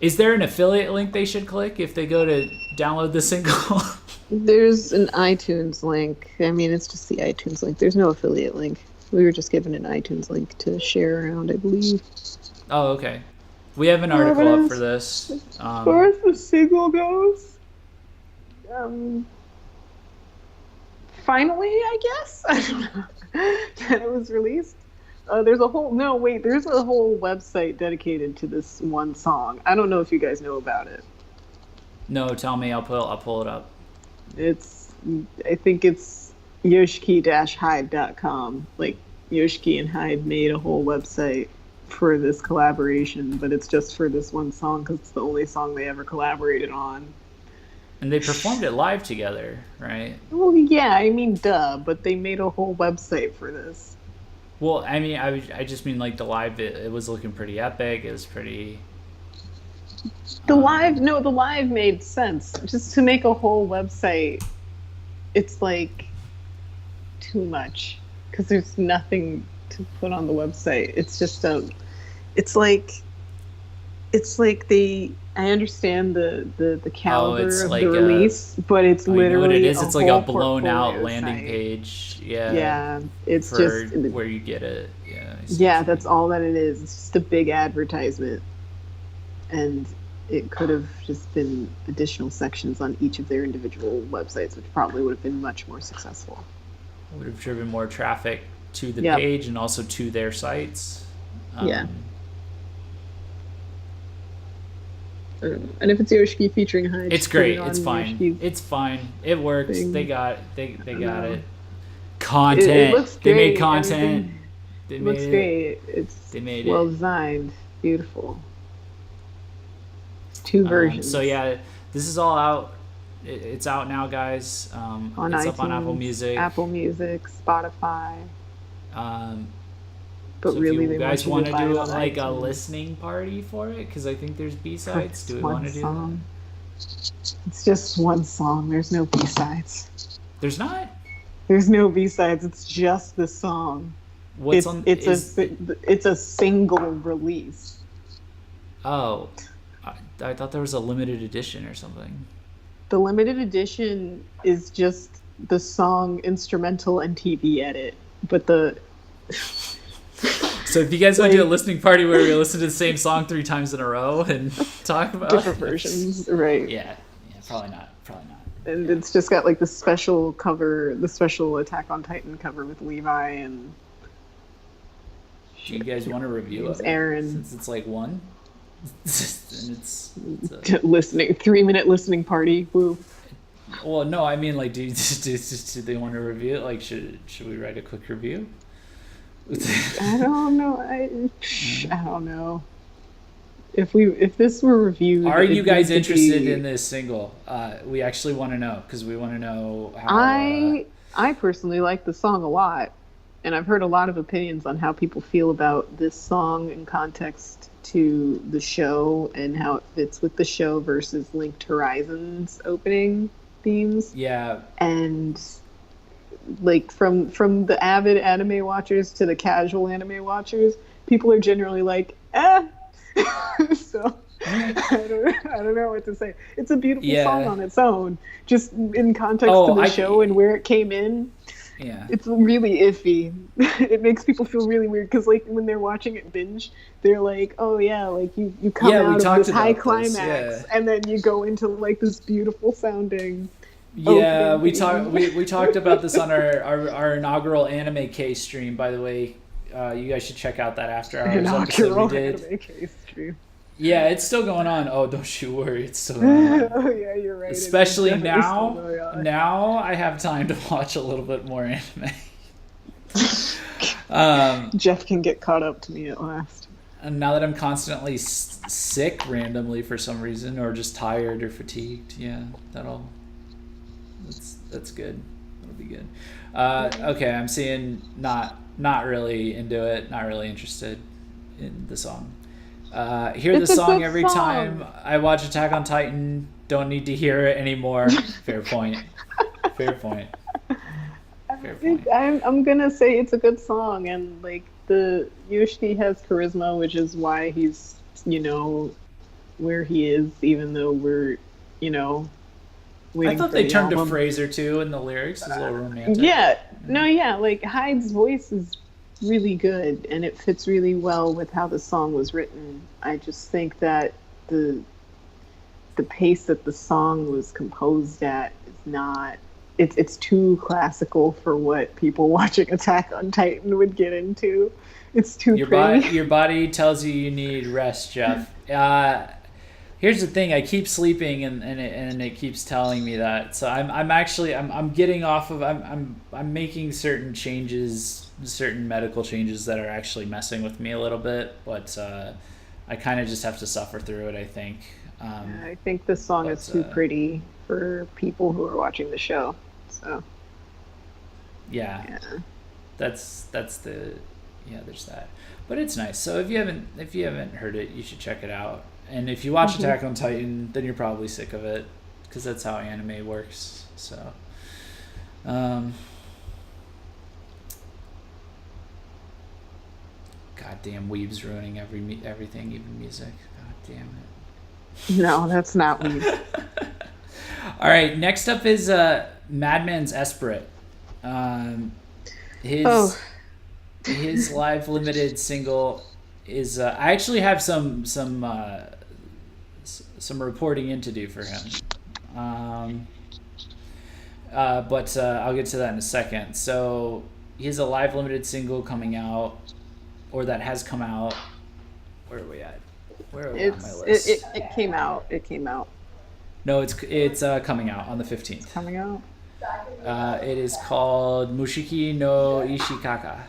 is there an affiliate link they should click if they go to download the single? There's an iTunes link. I mean, it's just the iTunes link. There's no affiliate link. We were just given an iTunes link to share around, I believe. Oh, okay. We have an article up for this. As far as the single goes, finally, I guess, I don't know, that it was released. There's a whole website dedicated to this one song. I don't know if you guys know about it. No, tell me. I'll pull it up. I think it's yoshiki-hyde.com. Like, Yoshiki and Hyde made a whole website for this collaboration, but it's just for this one song because it's the only song they ever collaborated on. And they performed it live together, right? Well, yeah, I mean, duh, but they made a whole website for this. Well, I mean, I just mean like the live. It was looking pretty epic. It was pretty. The live made sense. Just to make a whole website, it's like too much because there's nothing to put on the website. It's just it's like I understand the caliber of like the release, but it's literally what it is. It's like a blown out portfolio landing site. Page. Yeah. Yeah, it's for just where you get it. Yeah. Yeah, that's all that it is. It's just a big advertisement, and it could have just been additional sections on each of their individual websites, which probably would have been much more successful. Would have driven more traffic to the Yep. page and also to their sites. Yeah. And if it's Yoshiki featuring Hyde, It's just put great. it on It's fine. Yoshiki's It's fine. It works. thing. They got it. know. Content. It looks They made great. content. Everything They looks made it. great. It's They made well it. designed, beautiful. Two versions. So yeah, this is all out. It's out now, guys. on it's iTunes, up on Apple Music. Apple Music, Spotify. But So really, if you they guys want want you to to do buy it on like a iTunes. listening party for it, because I think there's B-sides. Do we want to do that? It's just one song. There's no B-sides. There's not. There's no B-sides. It's just the song. What's It's a single release. Oh, I thought there was a limited edition or something. The limited edition is just the song instrumental and TV edit, but the So if you guys want to do a listening party where we listen to the same song 3 times in a row and talk about different versions, right? Yeah, probably not. And it's just got like the special cover, the special Attack on Titan cover with Levi and. Do you guys want to review it? Aaron. Since it's like one. And it's listening 3-minute listening party. Woo. Well, no, I mean, like, do they want to review it? Like, should we write a quick review? I don't know. I don't know. If this were reviewed, are you guys needs to interested be- in this single? We actually want to know, because we want to know how. I personally like the song a lot, and I've heard a lot of opinions on how people feel about this song in context to the show and how it fits with the show versus Linked Horizons opening themes. Yeah. And like from the avid anime watchers to the casual anime watchers, people are generally like, so I don't know what to say. It's a beautiful song on its own, just in context to the show and where it came in. Yeah, it's really iffy. It makes people feel really weird because like when they're watching it binge, they're like, oh yeah, like you come out of this high climax and then you go into like this beautiful sounding. Yeah, we talked about this on our inaugural Anime Case stream. By the way, you guys should check out that After Hours episode we did. Anime Case stream. Yeah, it's still going on. Oh, don't you worry, it's still going on. Oh yeah, you're right. Especially now. Now I have time to watch a little bit more anime. Jeff can get caught up to me at last. And now that I'm constantly sick randomly for some reason, or just tired or fatigued, yeah, that's good. That'll be good. Okay, I'm seeing not really into it. Not really interested in the song. Hear the song every time I watch Attack on Titan. Don't need to hear it anymore. Fair point. Fair point. Fair point. I'm gonna say it's a good song, and like the Yoshiki has charisma, which is why he's where he is, even though we're waiting thought for they the turned to album. Fraser too in the lyrics. It's a little romantic. Yeah, no, yeah, like Hyde's voice is really good, and it fits really well with how the song was written. I just think that the pace that the song was composed at is not. It's too classical for what people watching Attack on Titan would get into. It's too pretty. Your body tells you need rest, Jeff. Here's the thing: I keep sleeping, and it keeps telling me that. So I'm getting off of I'm making certain changes, certain medical changes that are actually messing with me a little bit. But I kind of just have to suffer through it, I think. I think this song is too pretty for people who are watching the show. So yeah. That's the there's that. But it's nice. So if you haven't heard it, you should check it out. And if you watch Attack on Titan, then you're probably sick of it, because that's how anime works. So goddamn weebs ruining everything, even music. God damn it. No, that's not weeb. All right, next up is Madman's Esprit. His live limited single is I actually have some reporting in to do for him, but I'll get to that in a second. So he has a live limited single coming out, or that has come out. Where are we at? Where are we on my list? It came out. It came out. No, it's coming out on the 15th. Coming out. It is called Mushiki no Ishikika?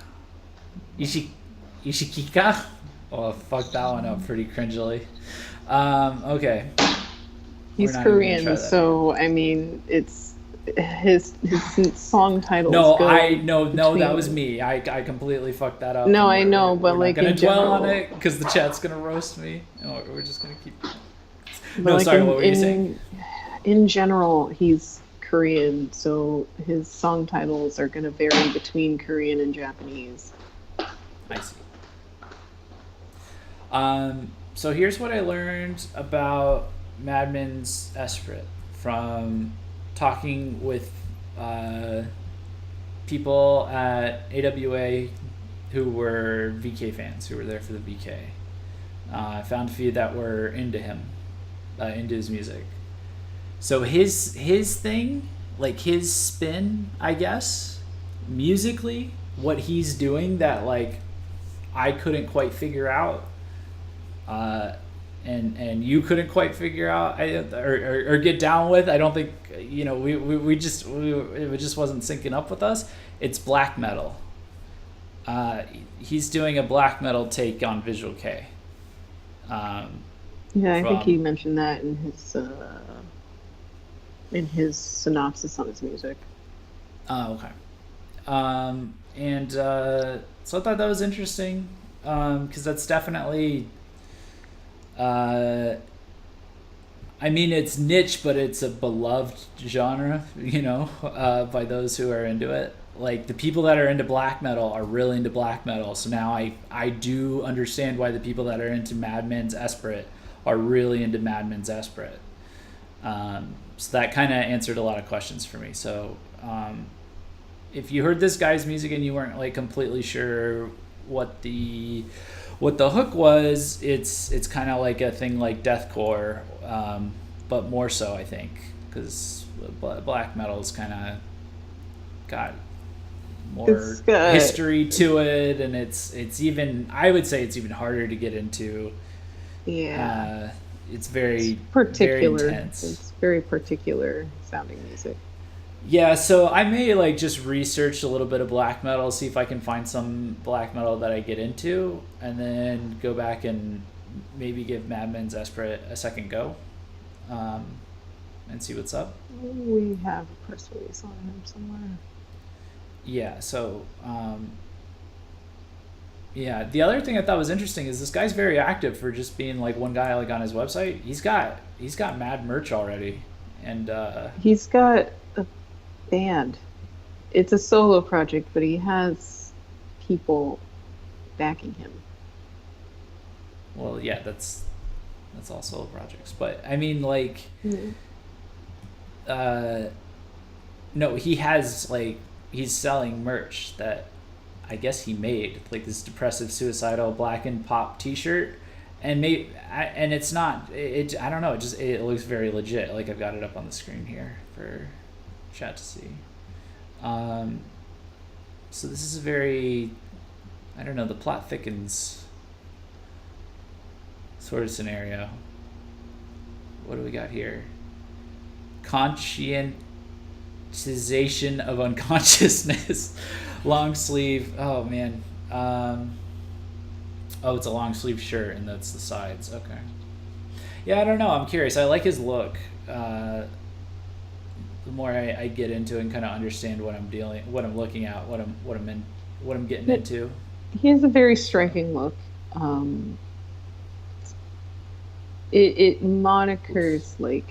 Oh, fuck that one up pretty cringily. Okay. He's Korean, so I mean, it's his song title. No, that was me. I completely fucked that up. No, I know, but like gonna in dwell general, on it because the chat's gonna roast me. No, we're just gonna keep. No, like sorry. What were you saying? In general, he's Korean, so his song titles are going to vary between Korean and Japanese. I see. So here's what I learned about Madman's Esprit from talking with people at AWA who were VK fans, who were there for the VK. I found a few that were into him, into his music. So his thing, like his spin, I guess, musically, what he's doing that like I couldn't quite figure out, and you couldn't quite figure out, or get down with. I don't think it just wasn't syncing up with us. It's black metal. He's doing a black metal take on Visual K. I think he mentioned that in his synopsis on his music. Oh, okay. So I thought that was interesting, because that's definitely, I mean, it's niche, but it's a beloved genre, by those who are into it. Like, the people that are into black metal are really into black metal, so now I do understand why the people that are into Madman's Esprit are really into Madman's Esprit. So that kind of answered a lot of questions for me. So if you heard this guy's music and you weren't like completely sure what the hook was, it's kind of like a thing like deathcore, but more so, I think, because black metal's kind of got more history to it, and it's even, I would say it's even harder to get into. Yeah. It's very particular. Very intense. It's very particular sounding music. Yeah, so I may like just research a little bit of black metal, see if I can find some black metal that I get into, and then go back and maybe give Madman's Esprit a second go, and see what's up. We have a press release on him somewhere. Yeah, so the other thing I thought was interesting is this guy's very active for just being like one guy like on his website. He's got mad merch already, and he's got a band. It's a solo project, but he has people backing him. Well, yeah, that's all solo projects, but I mean, like, No, he has like he's selling merch that I guess he made, like this depressive, suicidal, blackened pop T-shirt, and it's not it. I don't know. It looks very legit. Like I've got it up on the screen here for chat to see. So this is a very, I don't know, the plot thickens sort of scenario. What do we got here? Conscientization of unconsciousness. Long sleeve. Oh man. Oh, it's a long sleeve shirt and that's the sides. Okay. Yeah, I don't know. I'm curious. I like his look. The more I get into it and kind of understand what I'm looking at, what I'm getting into. He has a very striking look. It monikers like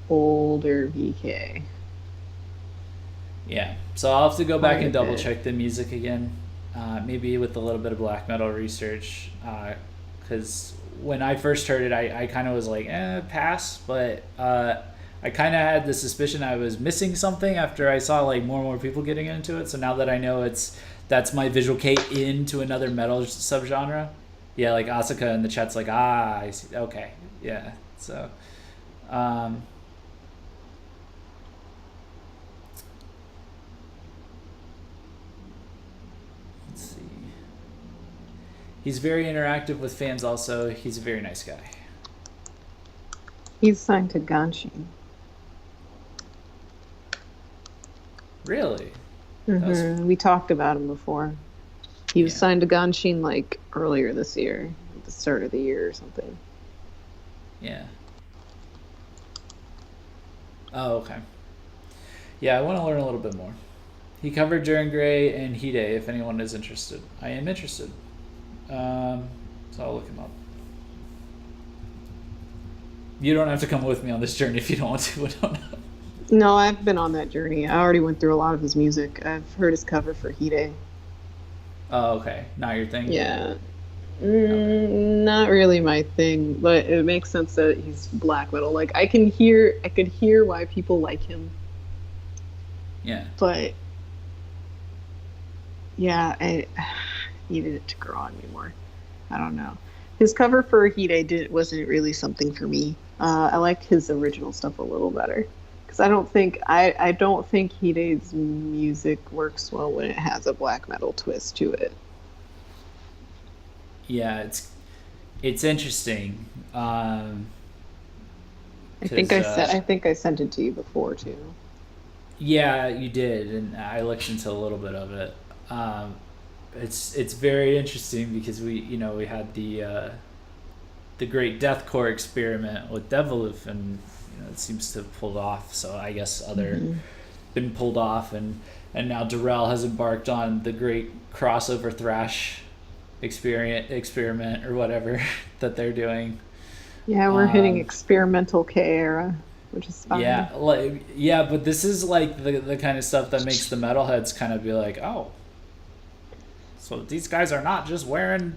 older VK. Yeah, so I'll have to go back and double check the music again, maybe with a little bit of black metal research, because when I first heard it, I kind of was like, pass, but I kind of had the suspicion I was missing something after I saw like more and more people getting into it. So now that I know that's my visual K into another metal subgenre. Yeah, like Asuka in the chat's like, I see. Okay, yeah. So, let's see. He's very interactive with fans. Also, he's a very nice guy. He's signed to Ganshin. Really? Mm-hmm. We talked about him before. He was signed to Ganshin like earlier this year, at the start of the year or something. Yeah. Oh, okay. Yeah, I want to learn a little bit more. He covered Duran Gray and Hide if anyone is interested. I am interested. So I'll look him up. You don't have to come with me on this journey if you don't want to. I don't know. No, I've been on that journey. I already went through a lot of his music. I've heard his cover for Hide. Oh, okay. Not your thing? Yeah. Okay. Not really my thing, but it makes sense that he's black metal. Like I could hear why people like him. Yeah. But yeah, I needed it to grow on me more. I don't know. His cover for Hide wasn't really something for me. I like his original stuff a little better. Because I don't think Hide's music works well when it has a black metal twist to it. Yeah, it's interesting. I think I sent it to you before too. Yeah, you did, and I listened to a little bit of it. It's very interesting because we had the great deathcore experiment with Deviloof, and it seems to have pulled off. So I guess been pulled off, and now Darrell has embarked on the great crossover thrash experiment or whatever that they're doing. Yeah, we're hitting experimental K era, which is fine. Yeah, but this is like the kind of stuff that makes the metalheads kind of be like, oh, so these guys are not just wearing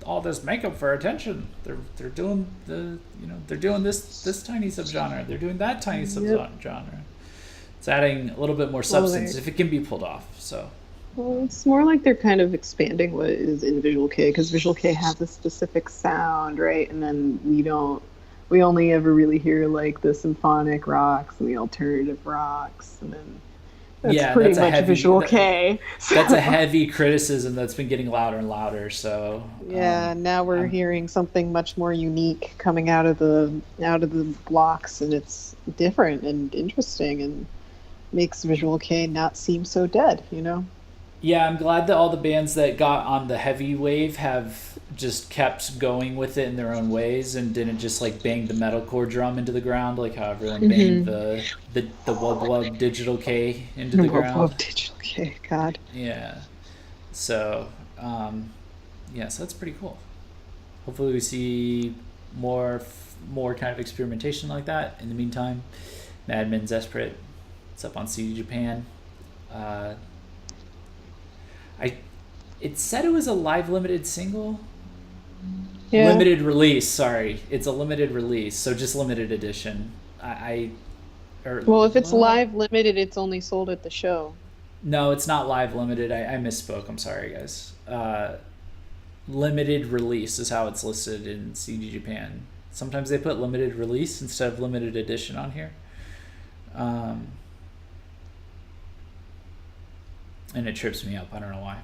all this makeup for attention. They're doing they're doing this tiny subgenre. They're doing that tiny subgenre. It's adding a little bit more substance if it can be pulled off. So. Well, it's more like they're kind of expanding what is in Visual K, because Visual K has a specific sound, right? And then we only ever really hear like the symphonic rocks and the alternative rocks, and then that's pretty much Visual K. That's a heavy criticism that's been getting louder and louder. So now we're hearing something much more unique coming out of the blocks, and it's different and interesting and makes Visual K not seem so dead, Yeah, I'm glad that all the bands that got on the heavy wave have just kept going with it in their own ways and didn't just like bang the metalcore drum into the ground like how everyone banged the Wub Wub Digital K into the ground. Wub Digital K, God. Yeah. So, so that's pretty cool. Hopefully we see more kind of experimentation like that. In the meantime, Madman Zesprit, it's up on CD Japan. It said it was a live limited single. Yeah. Limited release, sorry. It's a limited release, so just limited edition. I or Well, if it's well, live limited, it's only sold at the show. no, it's not live limited. I misspoke. I'm sorry, guys. Limited release is how it's listed in CD Japan. Sometimes they put limited release instead of limited edition on here. And it trips me up. I don't know why.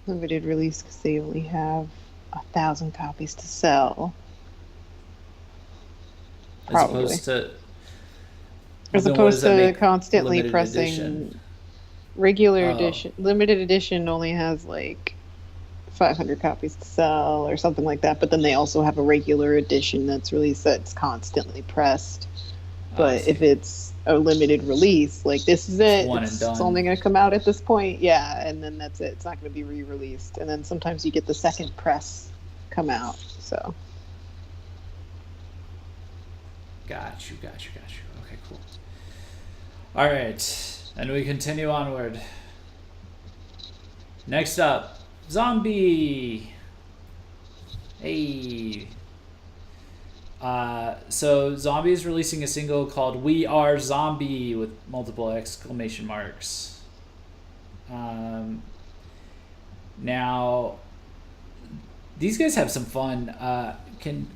Limited release because they only have 1,000 copies to sell. Probably. As opposed to constantly pressing edition? regular edition. Limited edition only has like 500 copies to sell or something like that, but then they also have a regular edition that's released that's constantly pressed. But if it's a limited release, like this is it, it's only going to come out at this point, and then that's it. It's not going to be re-released. And then sometimes you get the second press come out. So got you. Okay, cool. All right, and we continue onward. Next up, Zombie. Hey. So Zombie is releasing a single called "We Are Zombie" with multiple exclamation marks. Now, these guys have some fun. Can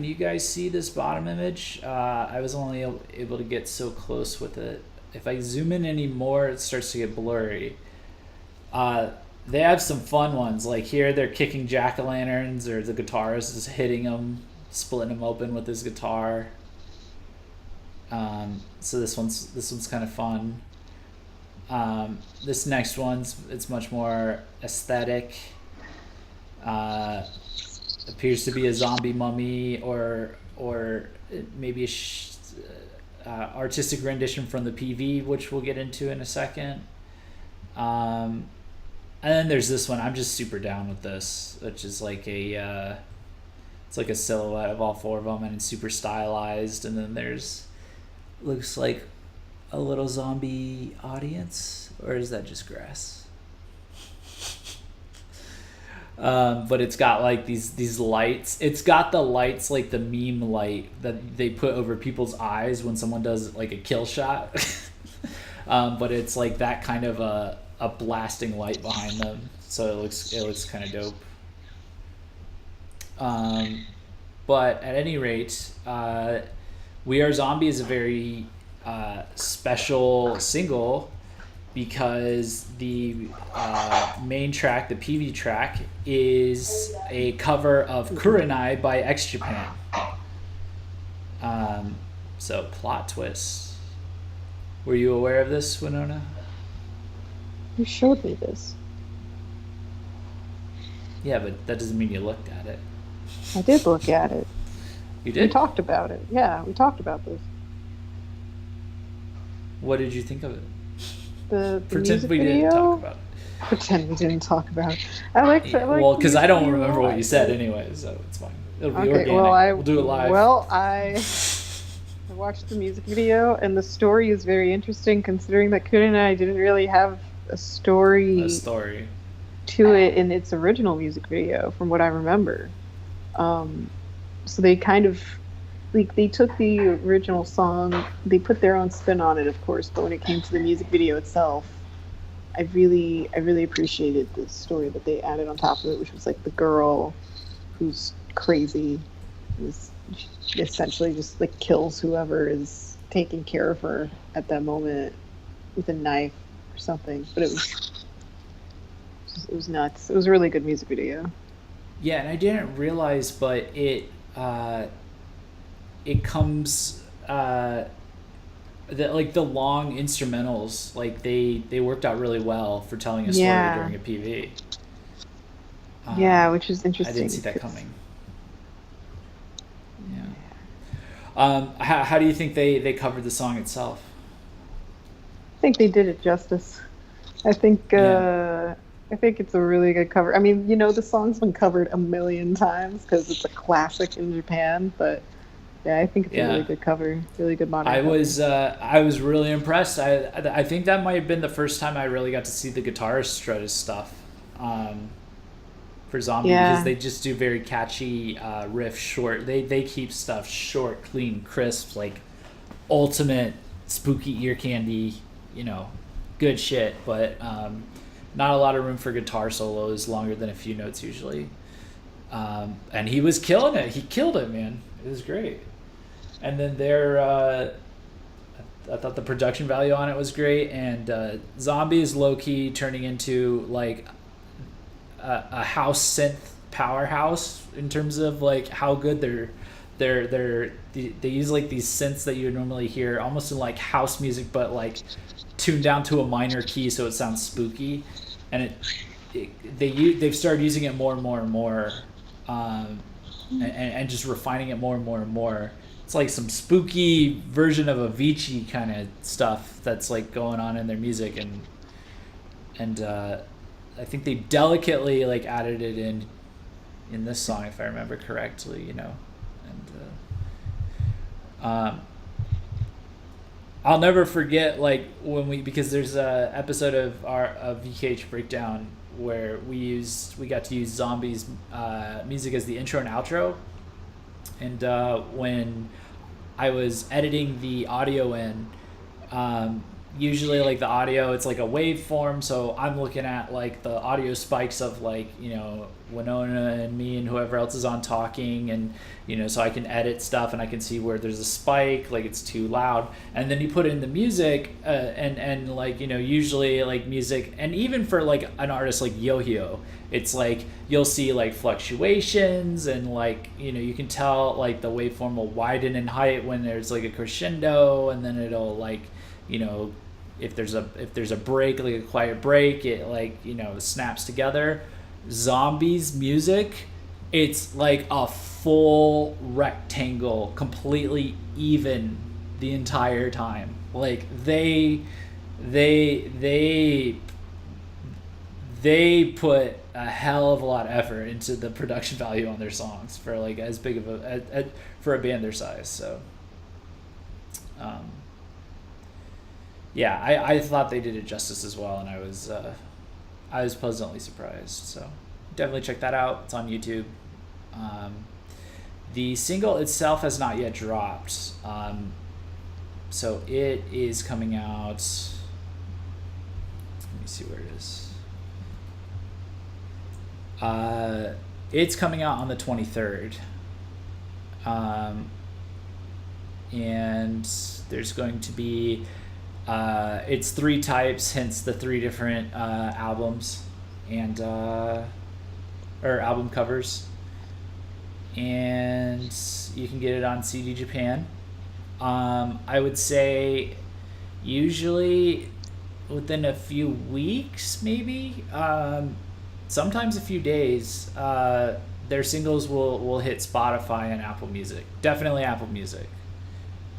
you guys see this bottom image? I was only able to get so close with it. If I zoom in any more, it starts to get blurry. They have some fun ones. Like here, they're kicking jack-o'-lanterns, or the guitarist is hitting them, splitting them open with his guitar. So this one's kind of fun. This next it's much more aesthetic. Appears to be a zombie mummy or maybe a artistic rendition from the PV, which we'll get into in a second. And then there's this one. I'm just super down with this, which is like it's like a silhouette of all four of them, and it's super stylized. And then looks like a little zombie audience, or is that just grass? But it's got like these lights. It's got the lights like the meme light that they put over people's eyes when someone does like a kill shot. But it's like that kind of a blasting light behind them, so it looks kind of dope. But at any rate, "We Are Zombie" is a very special single because the main track, the PV track, is a cover of "Kurenai" by X Japan. So plot twist. Were you aware of this, Winona? you showed me this. Yeah, but that doesn't mean you looked at it. I did look at it. You did? We talked about it. Yeah, we talked about this. What did you think of it? The Pretend music we video? didn't talk about it. Pretend we didn't talk about it. I like Well, because I don't video. remember what you said anyway, so it's fine. It'll be Okay, organic. We'll do it live. Well, I watched the music video, and the story is very interesting, considering that Kurenai didn't really have a story to it in its original music video, from what I remember. So they kind of they took the original song, they put their own spin on it, of course, but when it came to the music video itself, I really appreciated the story that they added on top of it, which was like the girl who's crazy, who's essentially just like kills whoever is taking care of her at that moment with a knife or something. But it was nuts. It was a really good music video. Yeah, and I didn't realize, but it comes the long instrumentals, like they worked out really well for telling a story during a PV. Which is interesting. I didn't see that coming. Yeah. How do you think they covered the song itself? I think they did it justice. I think it's a really good cover. I mean, the song's been covered a million times because it's a classic in Japan, but yeah, I think it's a really good cover, really good modern cover. I was really impressed. I think that might have been the first time I really got to see the guitarist strut his stuff for Zombie, because they just do very catchy riff short. They keep stuff short, clean, crisp, like ultimate spooky ear candy, good shit, but not a lot of room for guitar solos longer than a few notes usually. And he was killing it. He killed it, man. It was great. And then I thought the production value on it was great, and Zombie is low-key turning into like a house synth powerhouse in terms of like how good they use like these synths that you would normally hear almost in like house music, but like tuned down to a minor key so it sounds spooky, and they've started using it more and more and more, and just refining it more and more and more. It's like some spooky version of Avicii kind of stuff that's like going on in their music, and I think they delicately like added it in this song if I remember correctly, and I'll never forget like because there's a episode of our VKH breakdown where we got to use Zombies music as the intro and outro, and when I was editing the audio in, usually like the audio, it's like a waveform, so I'm looking at like the audio spikes of like Winona and me and whoever else is on talking, and so I can edit stuff and I can see where there's a spike, like it's too loud, and then you put in the music, and like usually like music, and even for like an artist like Yo-Yo, it's like you'll see like fluctuations, and like you can tell like the waveform will widen in height when there's like a crescendo, and then it'll like if there's a break, like a quiet break, it like snaps together. Zombies music, it's like a full rectangle, completely even the entire time. Like they put a hell of a lot of effort into the production value on their songs for like as big of for a band their size. So yeah, I thought they did it justice as well, and I was pleasantly surprised. So definitely check that out. It's on YouTube. The single itself has not yet dropped, so it is coming out. Let me see where it is. It's coming out on the 23rd, and there's going to be it's 3 types, hence the 3 different albums and or album covers, and you can get it on CD Japan. I would say usually within a few weeks, maybe sometimes a few days, their singles will hit Spotify and Apple Music. Definitely Apple Music.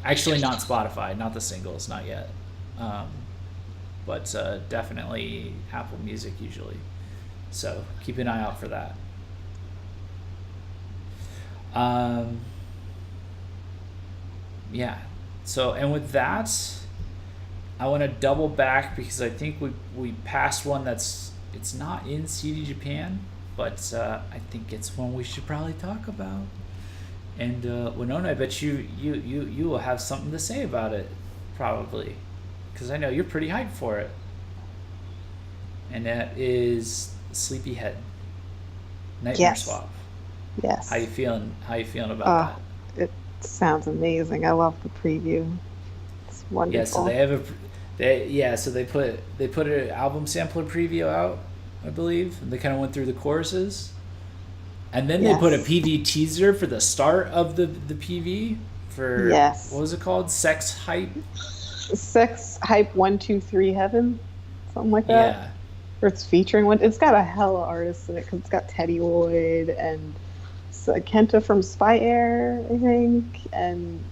Actually, not Spotify, not the singles, not yet. But definitely Apple Music usually. So keep an eye out for that. Yeah. So, and with that, I want to double back because I think we passed one it's not in CD Japan, but I think it's one we should probably talk about. And Winona, I bet you will have something to say about it, probably, because I know you're pretty hyped for it. And that is Sleepyhead, Nightmare Swap. Yes. How you feeling about that? It sounds amazing. I love the preview. It's wonderful. Yeah, so they put an album sampler preview out, I believe, and they kind of went through the choruses, and then they put a PV teaser for the start of the PV for what was it called? Sex Hype 123 Heaven, something like that. Yeah. Or it's featuring one. It's got a hell of artists in it because it's got Teddy Lloyd and Kenta from Spy Air, I think, and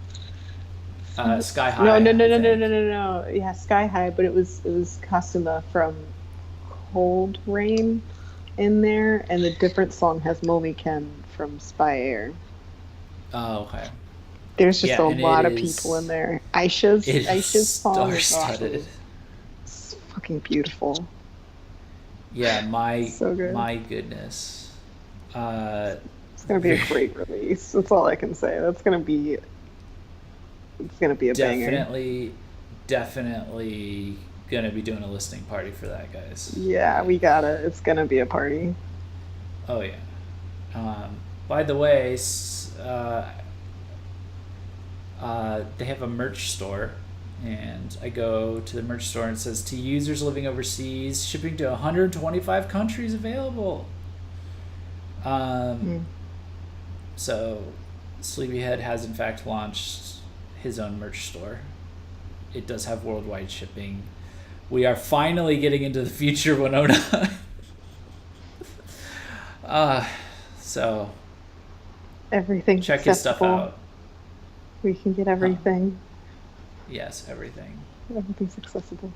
Sky High. No. Yeah, Sky High, but it was Kasuma from Cold Rain in there, and the different song has Momi Ken from Spy Air. Oh, okay. There's just a lot of people in there. Aisha's song is awesome. It's fucking beautiful. Yeah, so good. My goodness. It's gonna be a great release. That's all I can say. That's gonna be It's gonna be a banger. Definitely gonna be doing a listening party for that, guys. Yeah, we gotta. It's gonna be a party. Oh yeah. By the way, they have a merch store, and I go to the merch store and it says to users living overseas, shipping to 125 countries available. So Sleepyhead has in fact launched his own merch store. It does have worldwide shipping. We are finally getting into the future, Winona. So Everything's check his stuff accessible. out. We can get everything. Yes, everything. Everything's accessible.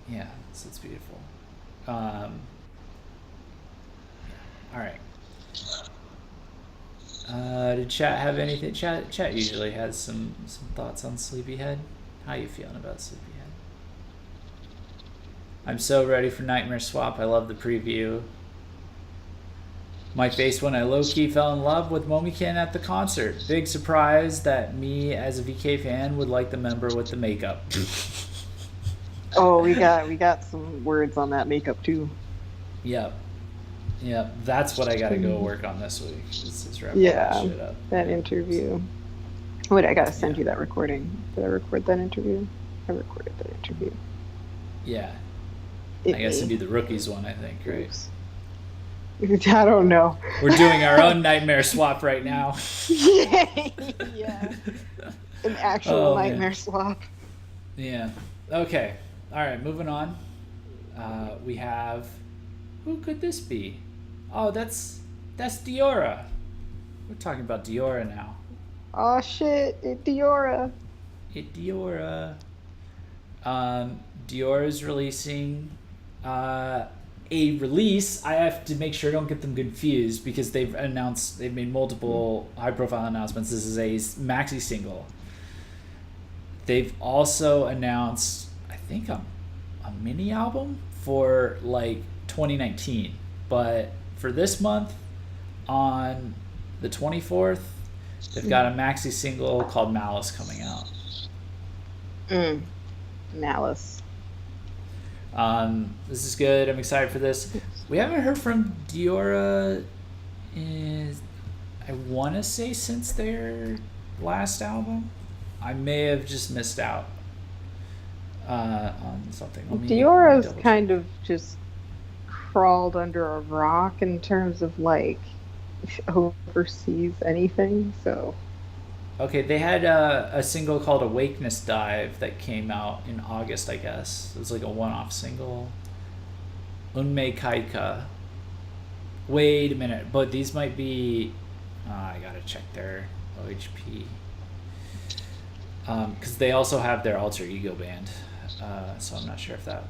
Yeah, it's beautiful. All right. Did chat have anything? Chat usually has some thoughts on Sleepyhead. How you feeling about Sleepyhead? I'm so ready for Nightmare Swap. I love the preview. My face when I low-key fell in love with Momican at the concert. Big surprise that me as a VK fan would like the member with the makeup. Oh, we got some words on that makeup too. Yep. That's what I got to go work on this week. Is wrap all that shit up. That interview. Wait, I gotta send you that recording. Did I record that interview? I recorded that interview. Yeah. I gotta send you the rookies one, I think, right? Oops. I don't know. We're doing our own Nightmare Swap right now. Yeah. An actual Nightmare Swap. Yeah. Okay. All right, moving on. We have... Who could this be? Oh, that's Diora. We're talking about Diora now. Oh shit, it's Diora. Diora. Diora's releasing a release. I have to make sure I don't get them confused because they've made multiple high-profile announcements. This is a maxi single. They've also announced, I think, a mini album for like 2019, but for this month, on the 24th, they've got a maxi single called Malice coming out. Malice. This is good. I'm excited for this. We haven't heard from Diora I want to say since their last album. I may have just missed out on something. Diora's kind of just crawled under a rock in terms of like overseas anything, so. Okay, they had a single called Awakeness Dive that came out in August, I guess. It was like a one-off single. Unmei Kaika. Wait a minute, but these might be... I gotta check their OHP. Because they also have their alter ego band. So I'm not sure if that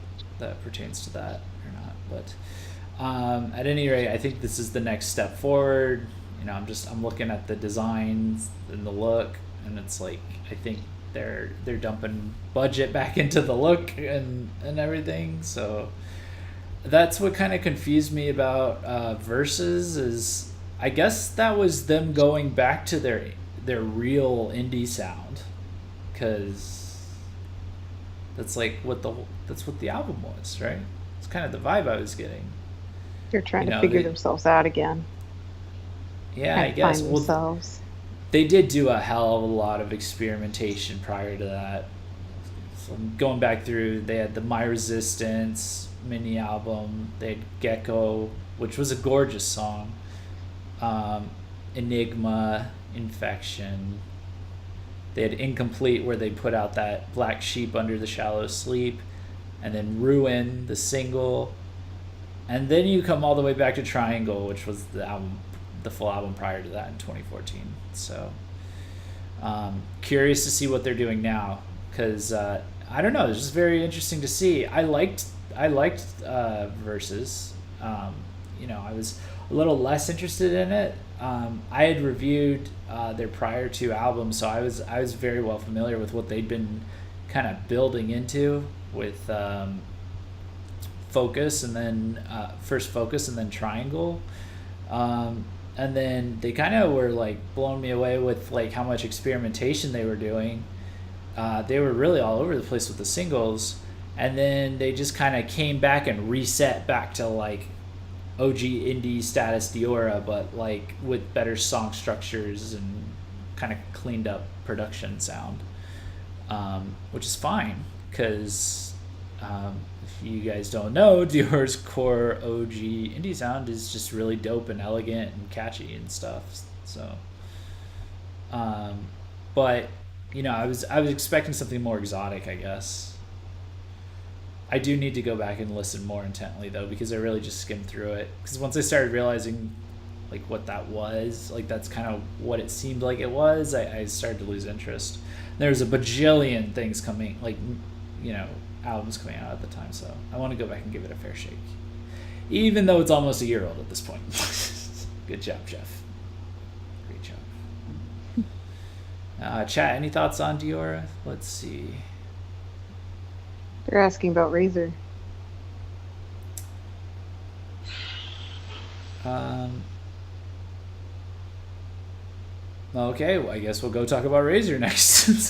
pertains to that or not. But at any rate, I think this is the next step forward. You know, I'm looking at the designs and the look, and it's like I think they're dumping budget back into the look and everything. So that's what kind of confused me about Versus is I guess that was them going back to their real indie sound, because that's what the album was, right? It's kind of the vibe I was getting. They're trying to figure themselves out again. Yeah, I guess. Find themselves. They did do a hell of a lot of experimentation prior to that. So going back through, they had the My Resistance mini album. They had Gecko, which was a gorgeous song. Enigma, Infection. They had Incomplete, where they put out that Black Sheep Under the Shallow Sleep. And then Ruin, the single. And then you come all the way back to Triangle, which was the full album prior to that in 2014. So curious to see what they're doing now, because I don't know, it's just very interesting to see. I liked Versus. I was a little less interested in it. I had reviewed their prior two albums, so I was very well familiar with what they'd been kind of building into with Focus, and then first Focus and then Triangle. and then they kind of were like blowing me away with like how much experimentation they were doing. They were really all over the place with the singles, and then they just kind of came back and reset back to like OG indie status Diora, but like with better song structures and kind of cleaned up production sound, which is fine because if you guys don't know, Diora's core OG indie sound is just really dope and elegant and catchy and stuff. So, but you know, I was expecting something more exotic, I guess. I do need to go back and listen more intently though, because I really just skimmed through it. Because once I started realizing like what that was, like that's kind of what it seemed like it was, I started to lose interest. There's a bajillion things coming, like, you know, albums coming out at the time, so I want to go back and give it a fair shake, even though it's almost a year old at this point. Good job, Jeff. Great job. Chat, any thoughts on Diora? Let's see. They're asking about Razor. Okay, well, I guess we'll go talk about Razor next.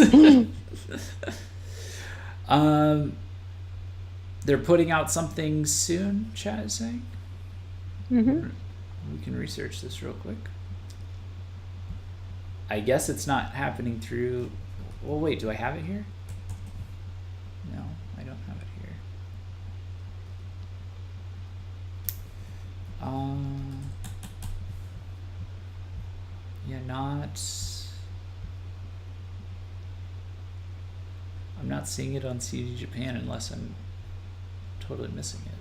They're putting out something soon, chat is saying. Mm-hmm. We can research this real quick. I guess it's not happening through... Well, wait, do I have it here? No, I don't have it here. Yeah, not... I'm not seeing it on CD Japan unless I'm totally missing it.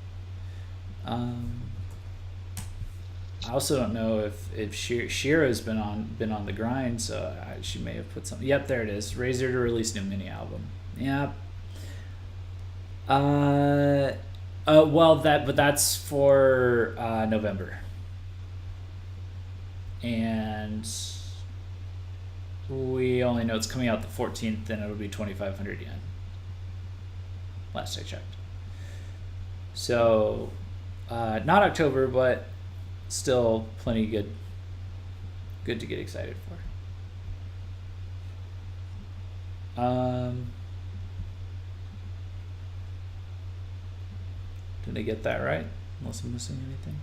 I also don't know if Shira's been on the grind, so she may have put something. Yep, there it is. Razor to release new mini album. Yep. Well, that's for November, and we only know it's coming out the 14th, and it'll be 2,500 yen. Last I checked. So, not October, but still plenty good to get excited for. Did I get that right? Unless I'm missing anything.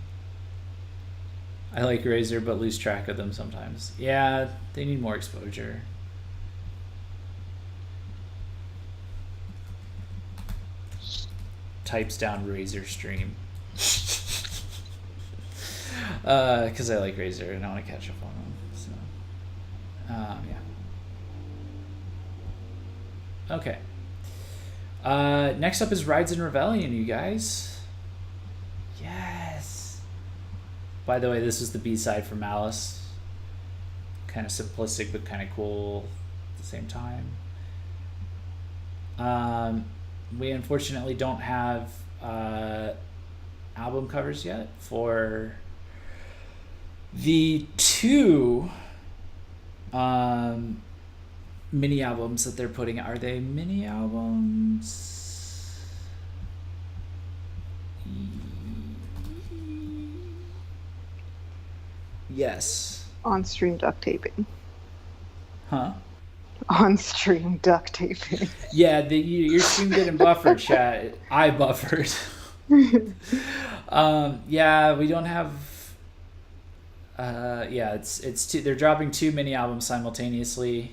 I like Razor, but lose track of them sometimes. Yeah, they need more exposure. Types down Razor stream. Because I like Razor and I want to catch up on them. So, yeah. Okay. Next up is Rides in Rebellion, you guys. Yes. By the way, this is the B-side for Malice. Kind of simplistic, but kind of cool at the same time. We unfortunately don't have album covers yet for the two mini albums that they're putting. Are they mini albums? Yes. On-stream duct taping. Huh? On-stream duct taping. Yeah, your stream getting buffered, chat. I buffered. Yeah, we don't have. Yeah, it's two. They're dropping two mini albums simultaneously.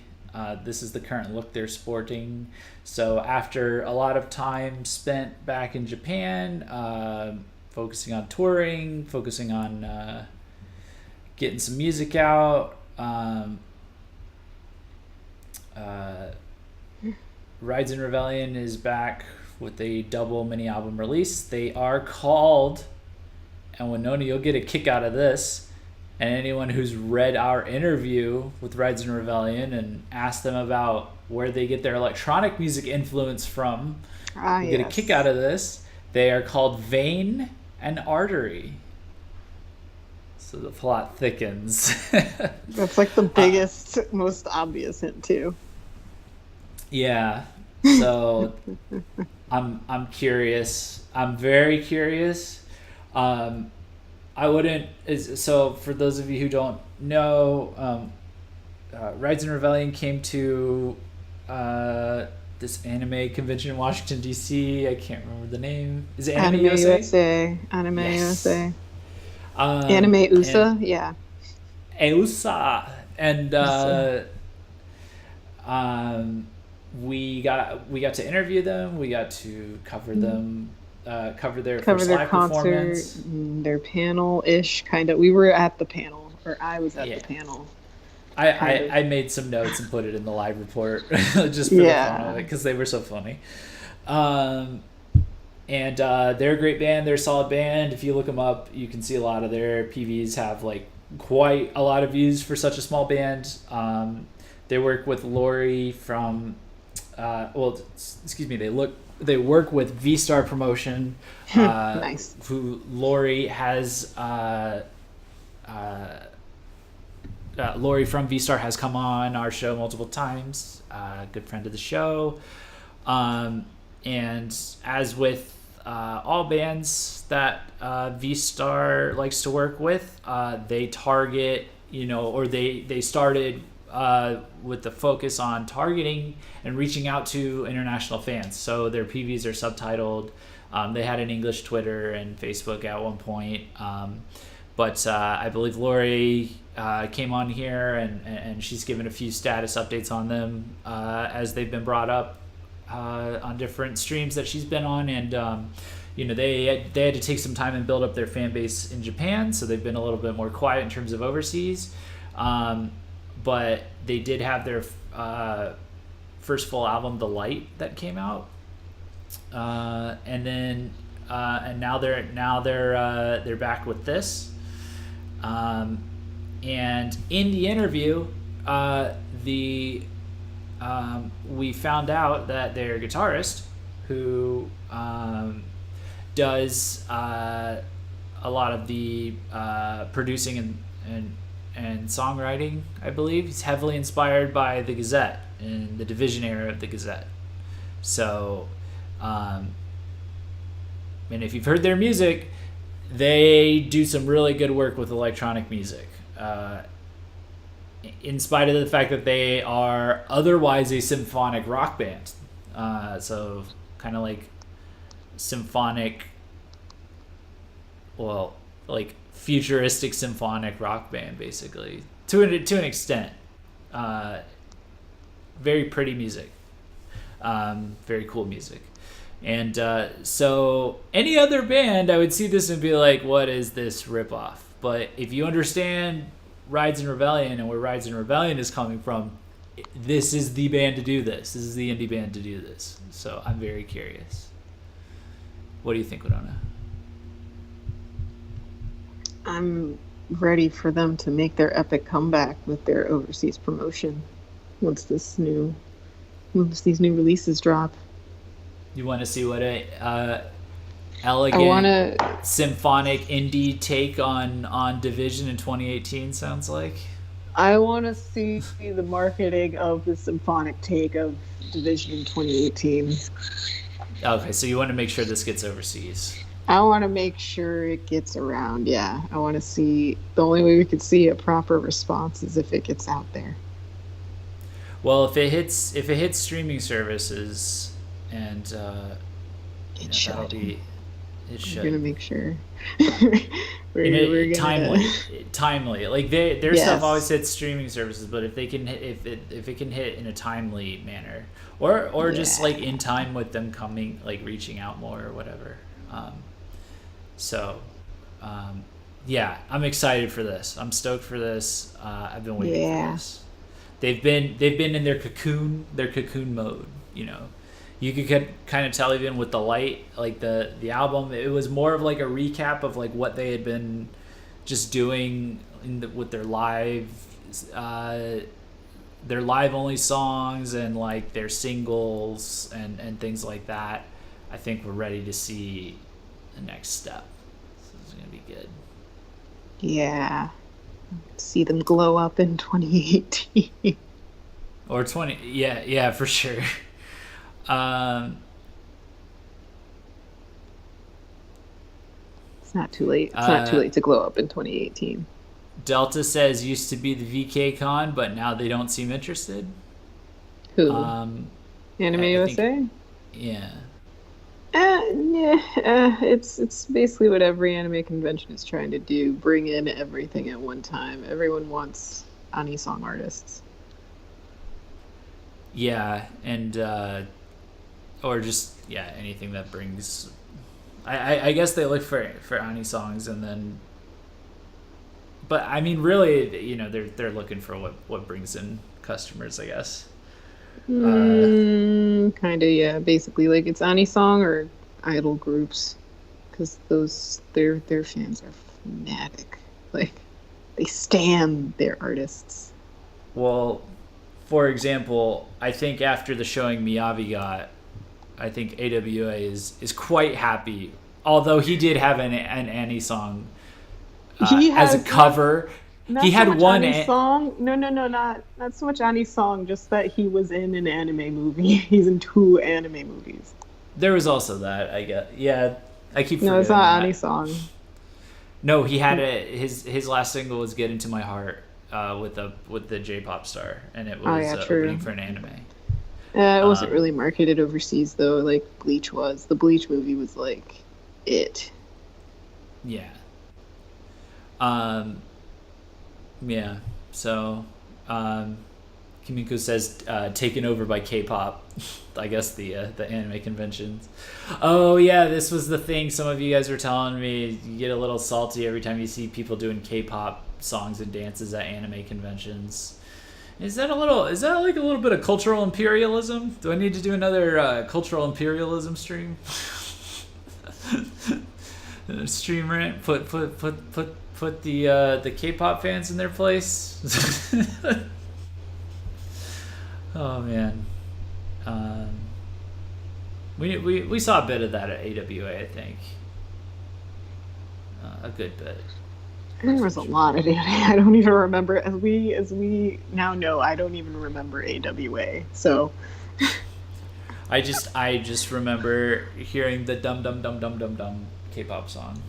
This is the current look they're sporting. So after a lot of time spent back in Japan, focusing on touring, focusing on getting some music out, Rides in Rebellion is back with a double mini album release. They are called, and Winona, you'll get a kick out of this, and anyone who's read our interview with Rides in Rebellion and asked them about where they get their electronic music influence from, will get a kick out of this. They are called Vein and Artery. So the plot thickens. That's like the biggest, most obvious hint too. Yeah. So I'm curious. I'm very curious. I wouldn't. So for those of you who don't know, Rides and Rebellion came to this anime convention in Washington D.C. I can't remember the name. Is it Anime USA? Anime Yes. USA. Anime USA, and yeah. EUSA. And USA. we got to interview them. We got to cover them. Cover their Cover first their live concert, performance. their panel-ish, kind of. We were at the panel, or I was at the panel. I made some notes and put it in the live report just for the fun of it because they were so funny. And they're a great band. They're a solid band. If you look them up, you can see a lot of their PVs have like quite a lot of views for such a small band. They work with Lori from, they work with V-Star Promotion. Nice. Who Lori has. Lori from V-Star has come on our show multiple times. Good friend of the show. And as with all bands that V-Star likes to work with, they target, or they started with the focus on targeting and reaching out to international fans. So their PVs are subtitled. They had an English Twitter and Facebook at one point. But I believe Lori came on here and she's given a few status updates on them as they've been brought up on different streams that she's been on. And, they had to take some time and build up their fan base in Japan. So they've been a little bit more quiet in terms of overseas. But they did have their first full album, The Light, that came out. And now they're back with this. And in the interview, we found out that their guitarist, who does a lot of the producing and songwriting, I believe, he's heavily inspired by the Gazette and the Division era of the Gazette. So, and if you've heard their music, they do some really good work with electronic music, in spite of the fact that they are otherwise a symphonic rock band. So kind of like symphonic, like futuristic symphonic rock band, basically, to an extent. Very pretty music, very cool music. And so any other band, I would see this and be like, what is this ripoff? But if you understand Rides and Rebellion and where Rides and Rebellion is coming from, this is the band to do this. This is the indie band to do this. So I'm very curious. What do you think, Winona? I'm ready for them to make their epic comeback with their overseas promotion once these new releases drop. You want to see what a elegant symphonic indie take on Division in 2018 sounds like? I want to see the marketing of the symphonic take of Division in 2018. Okay, so you want to make sure this gets overseas. I want to make sure it gets around, yeah. I want to see, the only way we could see a proper response is if it gets out there. Well, if it hits streaming services, and it should. It should. We're gonna make sure. we're timely. Like their stuff always hits streaming services, but if it can hit in a timely manner, or just like in time with them coming, like reaching out more or whatever. Yeah, I'm excited for this. I'm stoked for this. I've been waiting for this. They've been in their cocoon mode. You could kind of tell even with The Light, like the album, it was more of like a recap of like what they had been just doing with their live only songs and like their singles and things like that. I think we're ready to see the next step. This is gonna be good. Yeah. See them glow up in 2018. Or 20, yeah, for sure. It's not too late. It's not too late to glow up in 2018. Delta says used to be the VK Con, but now they don't seem interested. Who? Anime USA? Yeah. It's basically what every anime convention is trying to do. Bring in everything at one time. Everyone wants Anisong artists. Yeah, and or just anything that brings. I guess they look for Anisongs, and then. But I mean, really, they're looking for what brings in customers, I guess. Kind of, yeah. Basically, like it's Anisong or idol groups, because their fans are fanatic. Like they stan their artists. Well, for example, I think after the showing Miyavi got, I think AWA is quite happy. Although he did have an Annie song as a cover. Not he so had much one song. No, not so much Annie's song. Just that he was in an anime movie. He's in 2 anime movies. There was also that, I guess. Yeah, I keep forgetting. No, it's not Annie's song. No, he had his last single was "Get Into My Heart" with the J-pop star, and it was opening for an anime. It wasn't really marketed overseas though, like Bleach was. The Bleach movie was like it. Yeah. Yeah. So, Kimiko says taken over by K-pop. I guess the anime conventions. Oh yeah, this was the thing. Some of you guys were telling me you get a little salty every time you see people doing K-pop songs and dances at anime conventions. Is that like a little bit of cultural imperialism? Do I need to do another cultural imperialism stream? Stream rant. Put the K-pop fans in their place. Oh man. We saw a bit of that at AWA, I think. A good bit. There was a lot of it. I don't even remember. As we now know, I don't even remember AWA. So I just remember hearing the dum dum dum dum dum dum K-pop song.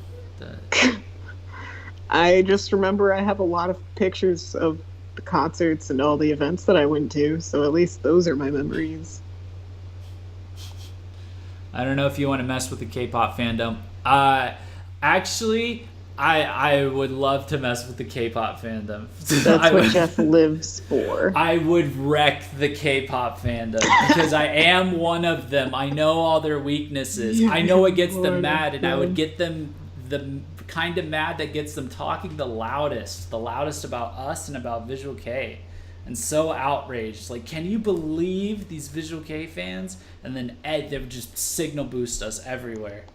I just remember I have a lot of pictures of the concerts and all the events that I went to, so at least those are my memories. I don't know if you want to mess with the K-pop fandom. Actually, I would love to mess with the K-pop fandom. That's what Jeff lives for. I would wreck the K-pop fandom because I am one of them. I know all their weaknesses. I know what gets them mad, and I would get them the kind of mad that gets them talking the loudest about us and about Visual K, and so outraged. Like, can you believe these Visual K fans? And then they would just signal boost us everywhere.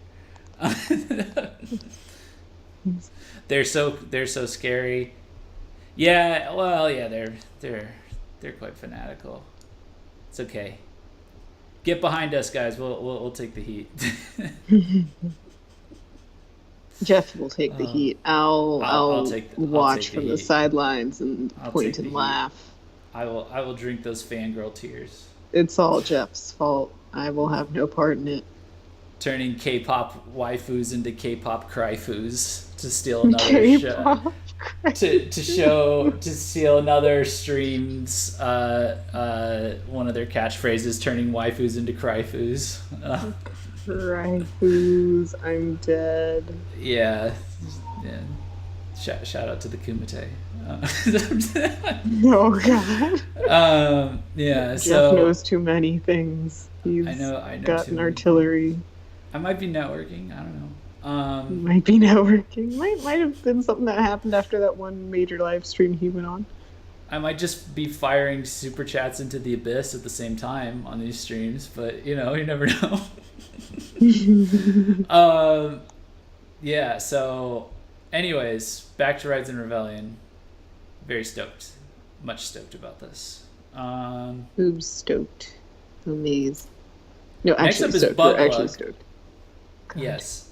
They're so scary. Yeah, well, yeah, they're quite fanatical. It's okay. Get behind us, guys. We'll take the heat. Jeff will take the heat. I'll watch from the sidelines and point and laugh. I will drink those fangirl tears. It's all Jeff's fault. I will have no part in it. Turning K-pop waifus into K-pop cryfus to steal another show. To steal another stream's one of their catchphrases, turning waifus into cryfus. Cryfus, I'm dead. Yeah. Shout out to the Kumite. Oh god. Yeah. Jeff knows too many things. I know got an artillery. I might be networking. I don't know. Might be networking. Might have been something that happened after that one major live stream he went on. I might just be firing super chats into the abyss at the same time on these streams, but you never know. Yeah. So, anyways, back to Rides and Rebellion. Very stoked, much stoked about this. Who's stoked? Amazed. No, next actually up is stoked. Bug We're actually stoked. God. Yes.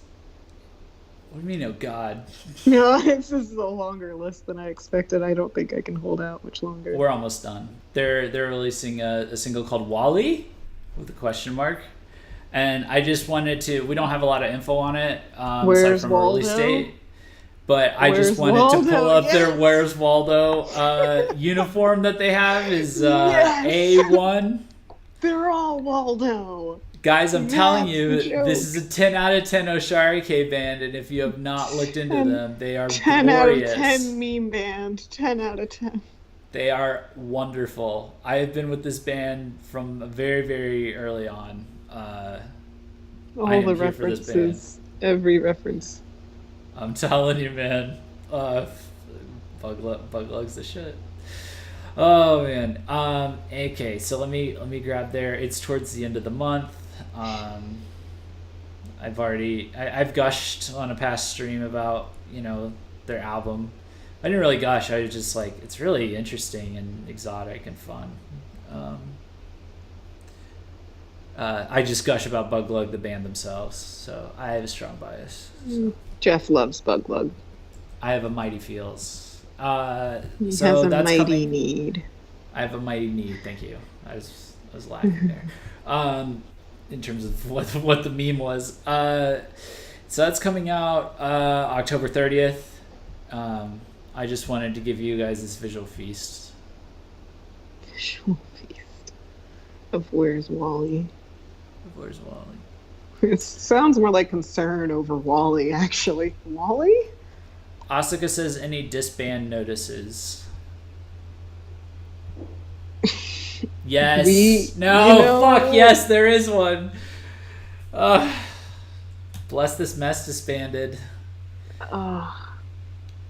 What do you mean, oh God? No, this is a longer list than I expected. I don't think I can hold out much longer. We're almost done. They're releasing a single called Wally with a question mark, And I just wanted to. We don't have a lot of info on it, aside Where's from a release Waldo? date. But I Where's just wanted to pull Waldo? up their Yes! Where's Waldo uniform that they have is Yes! A1. They're all Waldo. Guys, I'm telling That's you, the joke. this is a 10 out of 10 Osharike band, and if you have not looked into them, they are 10 glorious. out of 10 meme band. 10 out of 10. They are wonderful. I have been with this band from very, very early on. I All am the here for this references. Every reference. I'm telling you, man. Buglug's the shit. Oh man. Okay, so let me grab there. It's towards the end of the month. I've gushed on a past stream about their album. I didn't really gush. I was just like, it's really interesting and exotic and fun. I just gush about Buglug, the band themselves. So I have a strong bias. So. Jeff loves Buglug. I have a mighty feels. He has So a that's mighty coming. need. I have a mighty need. Thank you. I was lacking there. In terms of what the meme was. So that's coming out October 30th. I just wanted to give you guys this visual feast. Visual feast of Where's Wally? Where's Wally? It sounds more like concern over Wally, actually. Wally? Asuka says any disband notices. Yes. Fuck yes, there is one. Bless This Mess disbanded.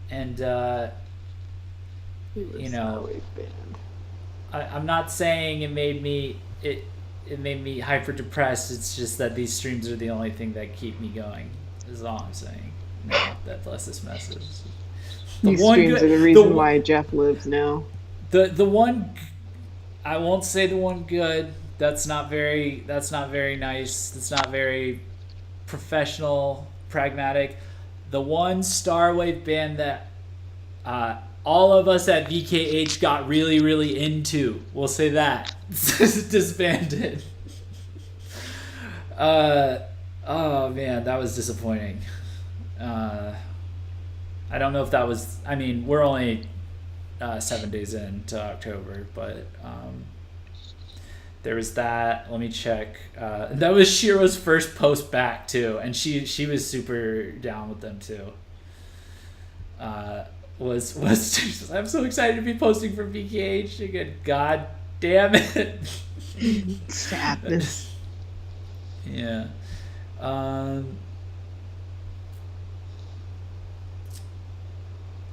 And I'm not saying it made me hyper depressed. It's just that these streams are the only thing that keep me going. Is all I'm saying. No, that Bless This Mess is These streams are the reason why Jeff lives now. The one, I won't say the one good. That's not very nice. That's not very professional, pragmatic. The one Starwave band that all of us at VKH got really, really into. We'll say that. Disbanded. Oh man, that was disappointing. I don't know if that was. I mean, we're only 7 days into October, but there was that. Let me check. That was Shiro's first post back too, and she was super down with them too. Was I'm so excited to be posting for VKH again. God damn it. Sadness. Yeah.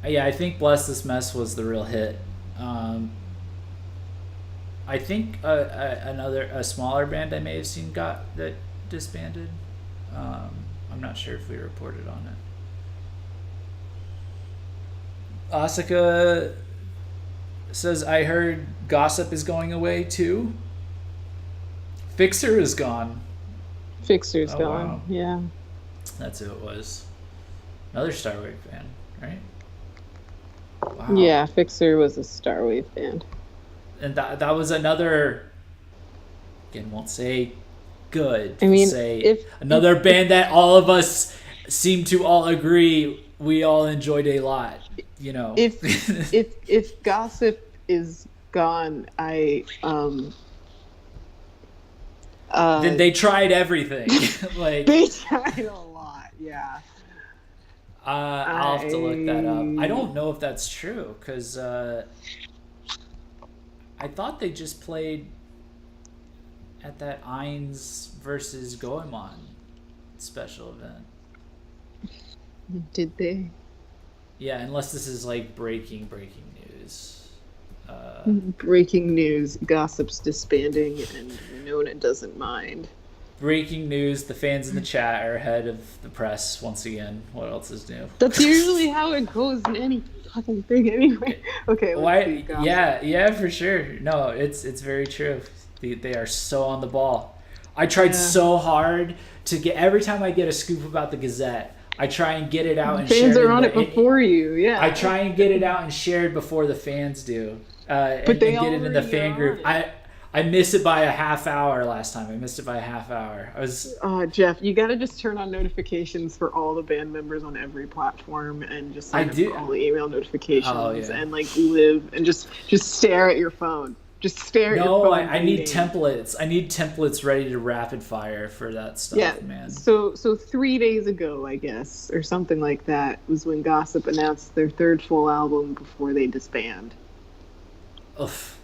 Yeah, I think Bless This Mess was the real hit. I think a smaller band I may have seen got that disbanded. I'm not sure if we reported on it. Asuka says, I heard Gossip is going away too. Fixer is gone. Fixer's gone, wow. Yeah. That's who it was. Another Starwave band, right? Wow. Yeah, Fixer was a Starwave band. And that was another, again, won't say good. I mean, say another band that all of us seem to all agree we all enjoyed a lot. If Gossip is gone, then they tried everything. They tried a lot, yeah. I'll have to look that up. I don't know if that's true because I thought they just played at that Ainz versus Goemon special event. Did they? Yeah, unless this is like breaking news. Breaking news: Gossip's disbanding, and Winona doesn't mind. Breaking news: the fans in the chat are ahead of the press once again. What else is new? That's usually how it goes in any fucking thing, anyway. Okay. Why? Yeah, for sure. No, it's very true. They are so on the ball. I tried so hard to get every time I get a scoop about the Gazette. I try and get it out and share it. Fans are on it before you, yeah. I try and get it out and share it before the fans do. But and they get it in the fan group. I missed it by a half hour last time. I missed it by a half hour. I was. Jeff, you got to just turn on notifications for all the band members on every platform and just sign up for all the email notifications and like live and just stare at your phone. Just stare at your phone. No, I need templates. I need templates ready to rapid fire for that stuff, man. So 3 days ago, I guess, or something like that, was when Gossip announced their third full album before they disband. Oof.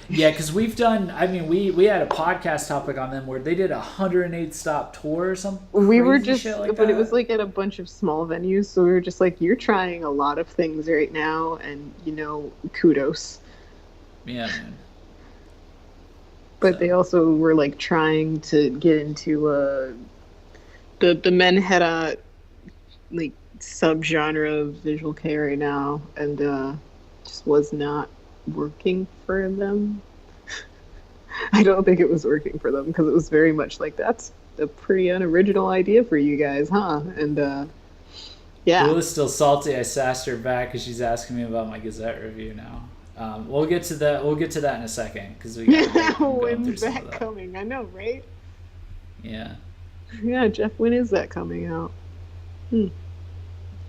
Yeah, because we've done. I mean, we had a podcast topic on them where they did a 108 stop tour or something. We were just, but it was like at a bunch of small venues, so we were just like, you're trying a lot of things right now, and kudos. Yeah, man. But they also were like trying to get into the Menheta like subgenre of visual K right now, and just was not working for them. I don't think it was working for them because it was very much like, that's a pretty unoriginal idea for you guys, huh? And yeah. Lula's still salty. I sassed her back because she's asking me about my Gazette review now. We'll get to that. We'll get to that in a second because we. When's that coming? I know, right? Yeah. Yeah, Jeff. When is that coming out?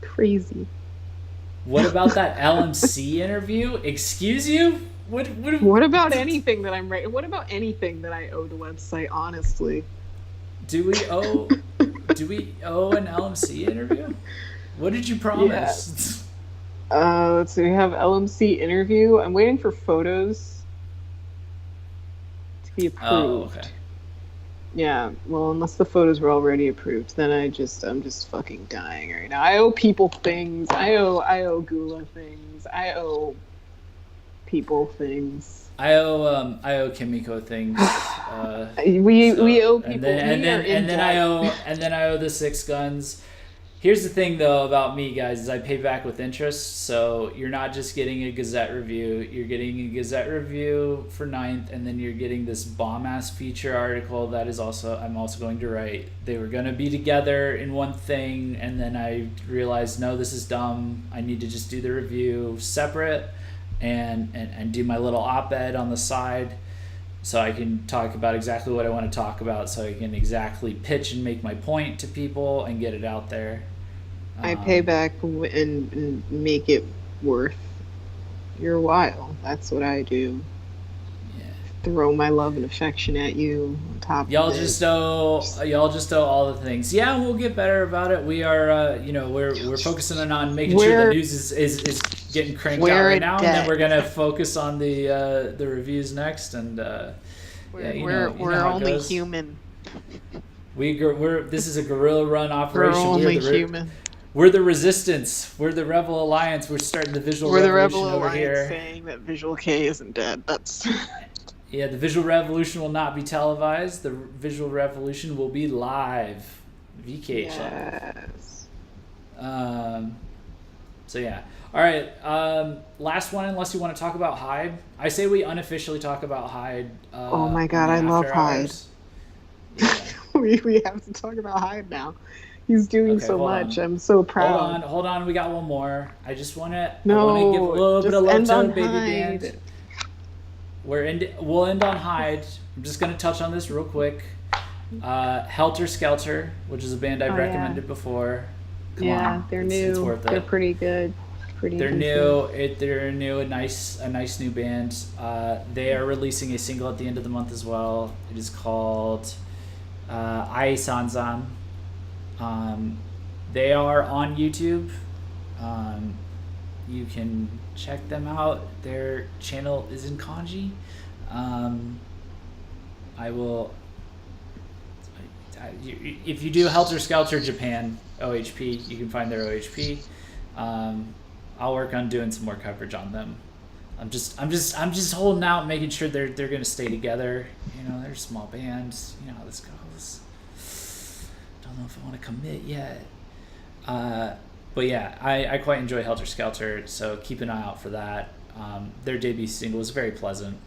Crazy. What about that LMC interview? Excuse you? What about anything that I'm right? What about anything that I owe the website? Honestly. Do we owe an LMC interview? What did you promise? Yeah. Let's see, we have LMC interview. I'm waiting for photos to be approved. Oh, okay. Yeah, well, unless the photos were already approved, then I'm just fucking dying right now. I owe people things. I owe Gula things. I owe people things. I owe Kimiko things. We owe people. And then I owe the Six Guns. Here's the thing, though, about me, guys, is I pay back with interest. So you're not just getting a Gazette review. You're getting a Gazette review for 9th, and then you're getting this bomb-ass feature article that I'm also going to write. They were going to be together in one thing, and then I realized, no, this is dumb. I need to just do the review separate and do my little op-ed on the side, so I can talk about exactly what I want to talk about, so I can exactly pitch and make my point to people and get it out there. I pay back and make it worth your while. That's what I do. Yeah. Throw my love and affection at you on top y'all of it. Y'all just owe all the things. Yeah, we'll get better about it. We are, we're focusing on making sure the news is getting cranked out right now, and then we're gonna focus on the reviews next. And we're only human. This is a guerrilla run operation. We're only human. We're the resistance. We're the Rebel Alliance. We're starting the visual revolution over here. We're the Rebel Alliance saying that Visual K isn't dead. That's. Yeah, the visual revolution will not be televised. The visual revolution will be live. VKH. Yes. So yeah. All right. Last one, unless you want to talk about Hyde. I say we unofficially talk about Hyde. Oh my God, I love Hyde. Yeah. we have to talk about Hyde now. He's doing so much. I'm so proud. Hold on. We got one more. I just want to give a little bit of love to Baby Band. We'll end on Hyde. I'm just going to touch on this real quick. Helter Skelter, which is a band I've recommended before. Come on. They're new. It's worth it. They're pretty good. They're new. They're new. A nice new band. They are releasing a single at the end of the month as well. It is called Ai Sanzan. They are on YouTube. You can check them out. Their channel is in kanji. I will. If you do Helter Skelter Japan OHP, you can find their OHP. I'll work on doing some more coverage on them. I'm just holding out, making sure they're gonna stay together. They're a small bands. You know how this goes. Don't know if I want to commit yet. But yeah, I quite enjoy Helter Skelter, so keep an eye out for that. Their debut single was very pleasant.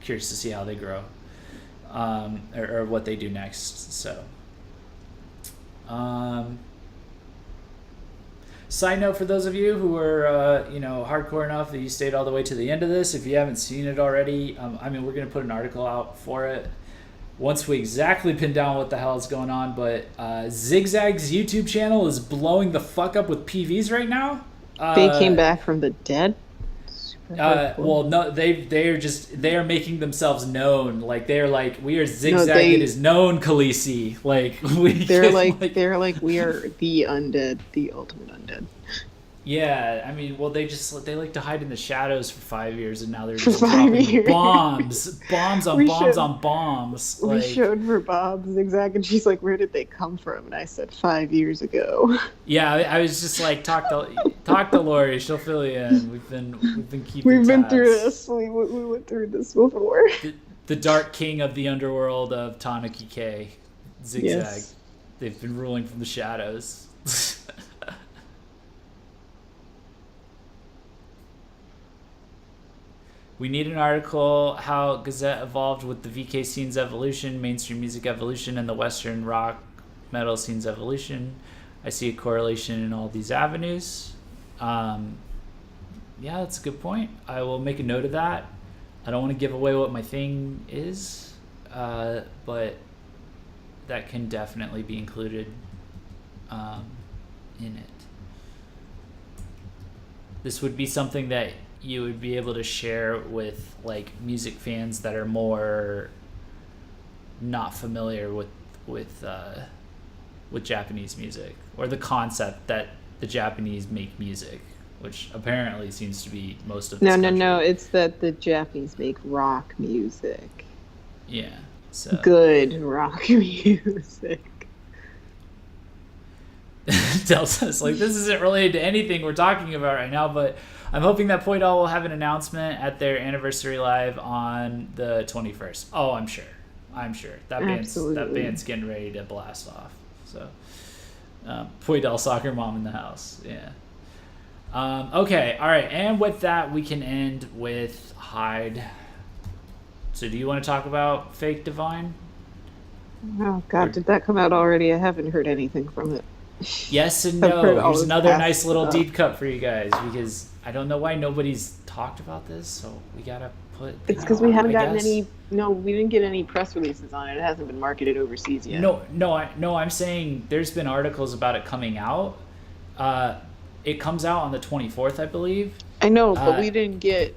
Curious to see how they grow, or what they do next. So, Side note for those of you who are, hardcore enough that you stayed all the way to the end of this, if you haven't seen it already, we're going to put an article out for it once we exactly pin down what the hell is going on. But Zigzag's YouTube channel is blowing the fuck up with PVs right now. They came back from the dead? Well, no, they are making themselves known. Like they're like, we are Zigzag. It is known, Khaleesi. Like they're like we are the undead, the ultimate undead. Yeah, I mean, well, they like to hide in the shadows for 5 years, and now they're just dropping bombs on bombs. We showed for Bob Zigzag, and she's like, "Where did they come from?" And I said, 5 years ago. Yeah, I was just like, talk to Lori, she'll fill you in. We've been keeping. We've been through this. We went through this before. The Dark King of the underworld of Tanuki K, Zigzag. Yes. They've been ruling from the shadows. We need an article how Gazette evolved with the VK scene's evolution, mainstream music evolution, and the Western rock metal scene's evolution. I see a correlation in all these avenues. Yeah, that's a good point. I will make a note of that. I don't want to give away what my thing is, but that can definitely be included in it. This would be something that you would be able to share with like music fans that are more not familiar with Japanese music, or the concept that the Japanese make music, which apparently seems to be most of this country. No, it's that the Japanese make rock music. Yeah, so good rock music. Delta's like, this isn't related to anything we're talking about right now, but I'm hoping that Poidal will have an announcement at their anniversary live on the 21st. Oh, I'm sure. That band's getting ready to blast off. So, Poidal soccer mom in the house. Yeah. Okay. All right. And with that, we can end with Hyde. So, do you want to talk about Fake Divine? Oh God, did that come out already? I haven't heard anything from it. Yes and no. Here's another nice little deep cut for you guys, because I don't know why nobody's talked about this, so we gotta put. It's because we haven't gotten any. No, we didn't get any press releases on it. It hasn't been marketed overseas yet. No. I'm saying there's been articles about it coming out. It comes out on the 24th, I believe. I know, but we didn't get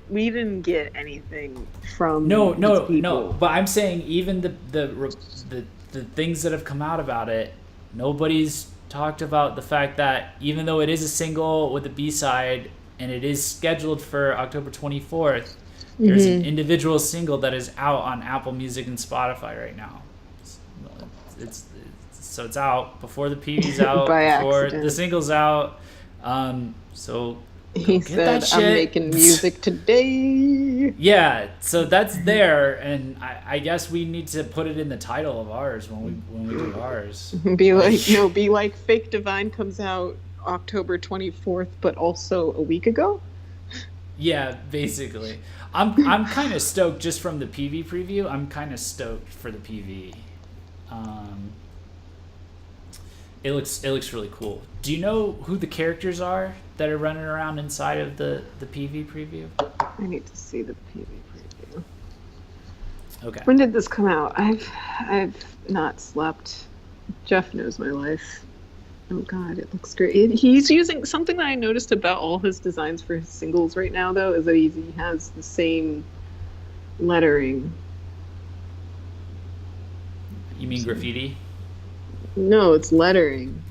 anything from. No. But I'm saying even the things that have come out about it, nobody's talked about the fact that even though it is a single with a B-side and it is scheduled for October 24th, there's an individual single that is out on Apple Music and Spotify right now. It's out before the PV's out, before the single's out. So he said, "I'm making music today." Yeah, so that's there, and I guess we need to put it in the title of ours when we do ours. Be like Fake Divine comes out October 24th, but also a week ago. Yeah, basically. I'm kind of stoked just from the PV preview. I'm kind of stoked for the PV. It looks really cool. Do you know who the characters are that are running around inside of the PV preview? I need to see the PV preview. Okay. When did this come out? I've not slept. Jeff knows my life. Oh God, it looks great. He's using something that I noticed about all his designs for his singles right now, though, is that he has the same lettering. You mean graffiti? No, it's lettering.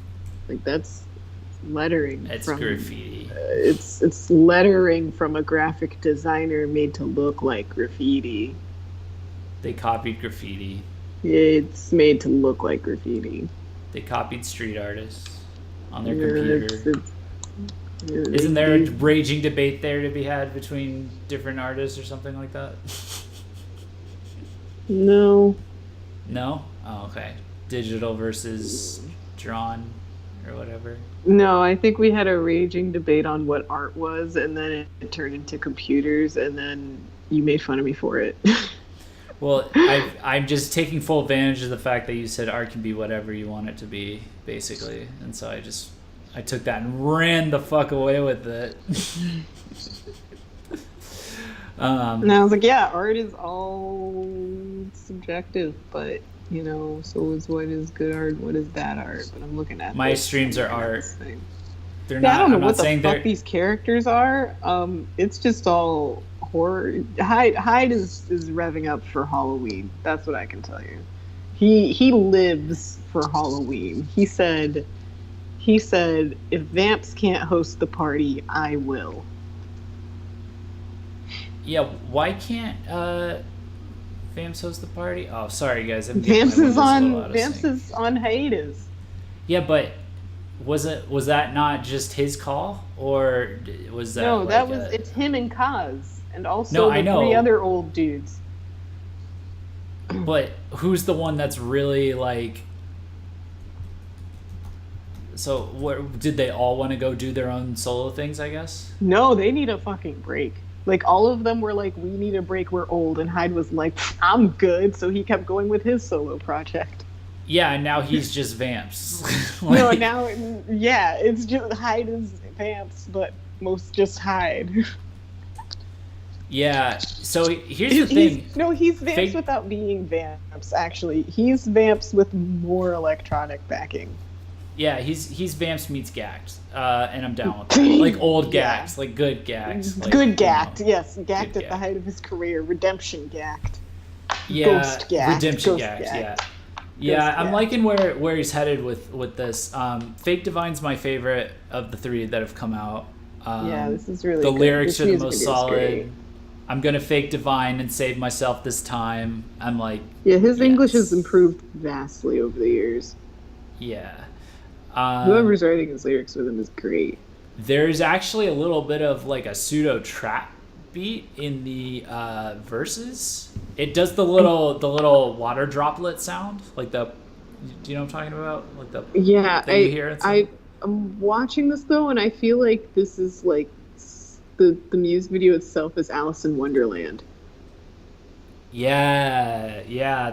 Like that's lettering. It's graffiti. It's lettering from a graphic designer made to look like graffiti. They copied graffiti. It's made to look like graffiti. They copied street artists on their computer. Isn't there a raging debate there to be had between different artists or something like that? No. No? Oh, okay. Digital versus drawn or whatever. No, I think we had a raging debate on what art was, and then it turned into computers, and then you made fun of me for it. Well, I'm just taking full advantage of the fact that you said art can be whatever you want it to be, basically. And so I took that and ran the fuck away with it. And I was like, yeah, art is all subjective, but you know, so is what is good art, what is bad art. But I'm looking at my this, streams I'm are looking at art. this thing. They're Yeah, not. I don't know I'm what not the saying fuck they're. these characters are. It's just all horror. Hyde is revving up for Halloween. That's what I can tell you. He lives for Halloween. He said if Vamps can't host the party, I will. Yeah, why can't Vamps host the party? Oh, sorry guys. Vamps is on hiatus. Yeah, but was that not just his call, or was that? No, like that was it's him and Kaz, and also No, I know. 3 other old dudes. But who's the one that's really like? So what did they all want to go do their own solo things? I guess. No, they need a fucking break. Like all of them were like, we need a break. We're old, and Hyde was like, I'm good. So he kept going with his solo project. Yeah, and now he's just Vamps. No, now it's just Hyde is Vamps, but most just Hyde. Yeah. So here's the thing. He's Vamps without being Vamps. Actually, he's Vamps with more electronic backing. Yeah, he's Vamps meets Gacked, and I'm down with that. Like old Gacked, like good Gacked. Like, good Gacked, yes. Gacked at Gacked. the height of his career. Redemption Gacked. Yeah, Ghost Gacked. Redemption Ghost Gacked, Gacked. Yeah, I'm liking where he's headed with this. Fake Divine's my favorite of the 3 that have come out. Yeah, this is really the good. lyrics This are the most solid. great. I'm gonna fake Divine and save myself this time. I'm like, yeah, his yes. English has improved vastly over the years. Yeah. Whoever's writing his lyrics with him is great. There's actually a little bit of like a pseudo trap beat in the verses. It does the little water droplet sound, like the. Do you know what I'm talking about? Like the. Yeah, you hear I'm watching this though, and I feel like this is like the music video itself is Alice in Wonderland. Yeah,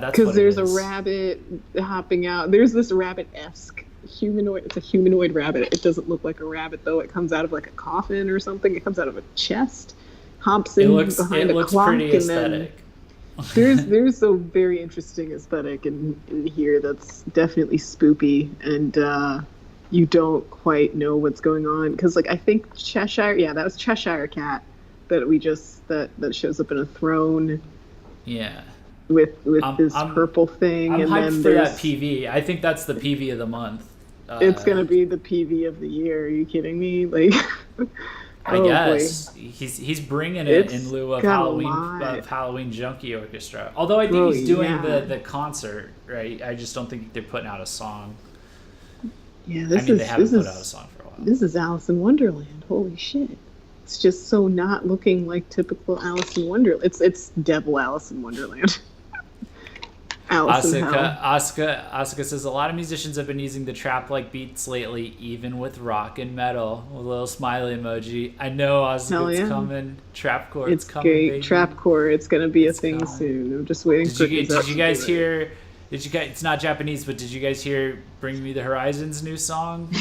that's because there's a rabbit hopping out. There's this rabbit-esque humanoid. It's a humanoid rabbit. It doesn't look like a rabbit though. It comes out of like a coffin or something. It comes out of a chest, hops in behind a clock, pretty aesthetic. There's a very interesting aesthetic in here that's definitely spoopy, and you don't quite know what's going on because like I think Cheshire, that was Cheshire Cat that shows up in a throne. Yeah. With this purple thing. I'm and hyped then for that PV. I think that's the PV of the month. It's gonna be the PV of the year. Are you kidding me? Like, I guess boy. he's bringing it in lieu of Halloween Junkie Orchestra. Although I think he's doing the concert, right? I just don't think they're putting out a song. Yeah, they haven't put out a song for a while. This is Alice in Wonderland. Holy shit! It's just so not looking like typical Alice in Wonderland. It's Devil Alice in Wonderland. Asuka says a lot of musicians have been using the trap-like beats lately, even with rock and metal. With a little smiley emoji. I know Asuka's coming. Trapcore, it's coming. Great. Baby. Trapcore, it's gonna be a thing soon. I'm just waiting for. Did you guys hear? It's not Japanese, but did you guys hear "Bring Me the Horizon's" new song?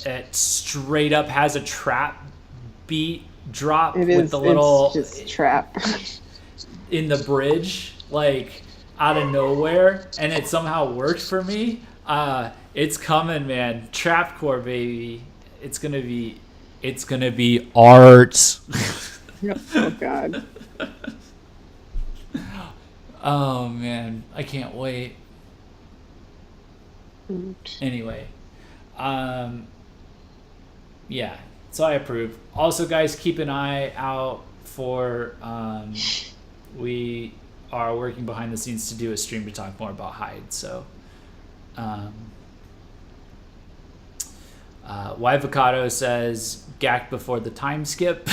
It straight up has a trap beat drop with the little. It's just trap. In the bridge, like. Out of nowhere, and it somehow worked for me. It's coming, man. Trapcore, baby. It's gonna be art. Oh God. Oh man, I can't wait. Anyway, yeah. So I approve. Also, guys, keep an eye out for we are working behind the scenes to do a stream to talk more about Hyde. So, Yvocado says gack before the time skip.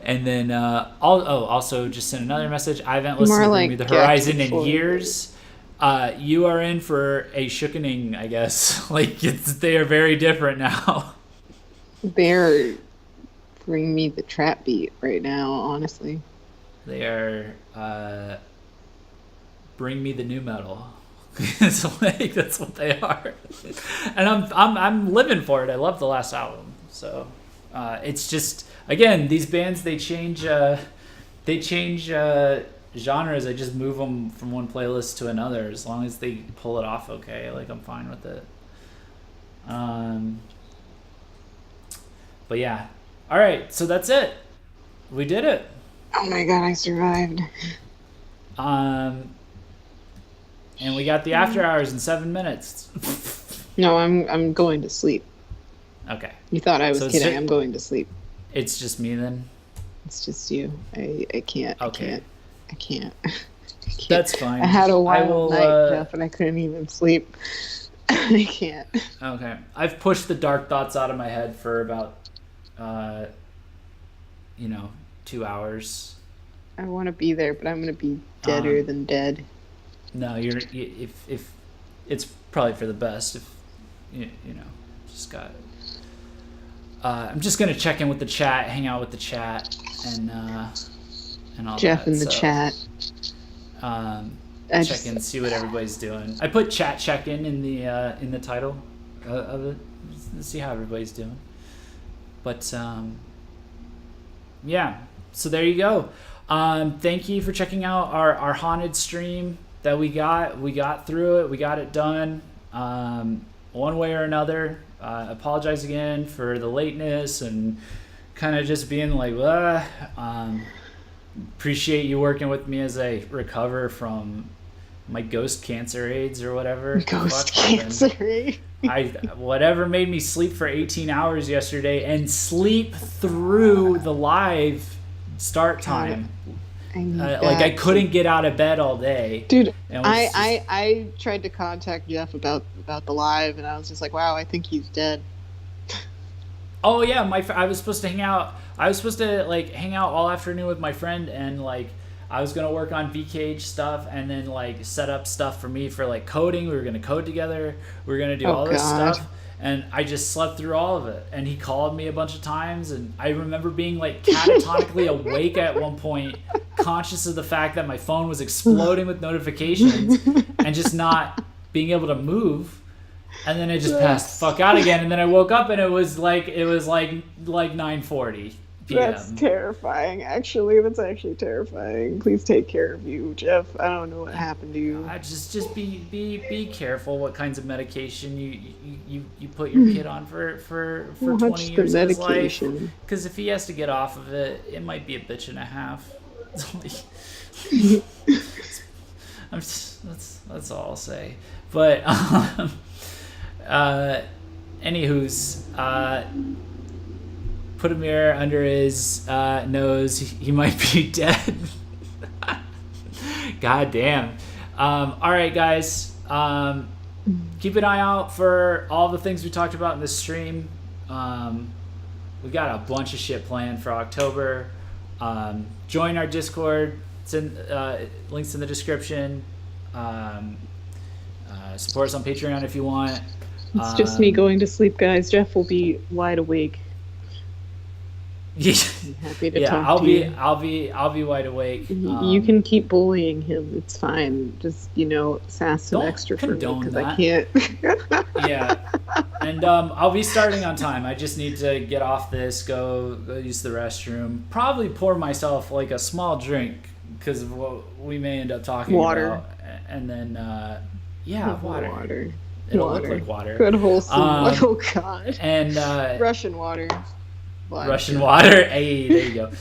And then also just sent another message. I haven't listened to Bring Me the Horizon in years. You are in for a shookening, I guess. Like they are very different now. They're Bring Me the trap beat right now, honestly. They are Bring Me the New Metal. It's like that's what they are, and I'm living for it. I love the last album, so it's just again these bands they change genres. I just move them from one playlist to another as long as they pull it off okay. Like I'm fine with it. But yeah, all right. So that's it. We did it. Oh my god, I survived. And we got the after hours in 7 minutes. No, I'm going to sleep. Okay. You thought I was So kidding. I'm going to sleep. It's just me then. It's just you. I can't. Okay. I can't. That's fine. I had a wild night, Jeff, uh, and I couldn't even sleep. I can't. Okay. I've pushed the dark thoughts out of my head for about, 2 hours. I want to be there, but I'm going to be deader than dead. No, if it's probably for the best. If just got. I'm just gonna check in with the chat, hang out with the chat, and all Jeff that. in the chat. Check in, see what everybody's doing. I put check in the title of it. Let's see how everybody's doing. But yeah, so there you go. Thank you for checking out our haunted stream that we got through it. We got it done one way or another. Apologize again for the lateness and kind of just being like, appreciate you working with me as I recover from my ghost cancer AIDS or whatever. Ghost cancer AIDS. Whatever made me sleep for 18 hours yesterday and sleep through the live start time. I couldn't get out of bed all day, dude. I tried to contact Jeff about the live, and I was just like, wow, I think he's dead. Oh yeah, I was supposed to hang out. I was supposed to hang out all afternoon with my friend, and I was gonna work on VKH stuff, and then set up stuff for me for coding. We were gonna code together. We were gonna do all this stuff. And I just slept through all of it. And he called me a bunch of times. And I remember being catatonically awake at one point, conscious of the fact that my phone was exploding with notifications and just not being able to move. And then it just passed the fuck out again. And then I woke up and it was like 9:40 p.m. That's terrifying. Actually, that's actually terrifying. Please take care of you, Jeff. I don't know what happened to you. Just be careful what kinds of medication you put your kid on for 20 years of his life. Because if he has to get off of it, it might be a bitch and a half. That's all I'll say. But anywho's. Put a mirror under his nose. He might be dead. God damn. All right, guys. Keep an eye out for all the things we talked about in this stream. We got a bunch of shit planned for October. Join our Discord. It's in links in the description. Support us on Patreon if you want. It's just me going to sleep, guys. Jeff will be wide awake. Yeah, I'm happy to talk to you. I'll be wide awake. You can keep bullying him. It's fine. Just sass some extra for me because I can't. Yeah, and I'll be starting on time. I just need to get off this, go use the restroom, probably pour myself a small drink because of what we may end up talking about, and then water. It'll look like water. Good wholesome. Oh God. And Russian water. Russian water. Hey, there you go.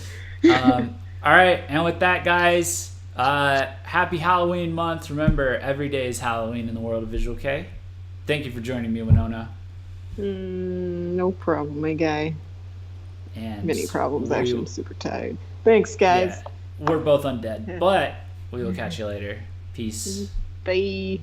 All right, and with that, guys, happy Halloween month. Remember, every day is Halloween in the world of Visual K. Thank you for joining me, Winona. No problem, my guy. And many problems. Actually, I'm super tired. Thanks, guys. Yeah, we're both undead, but we will catch you later. Peace. Bye.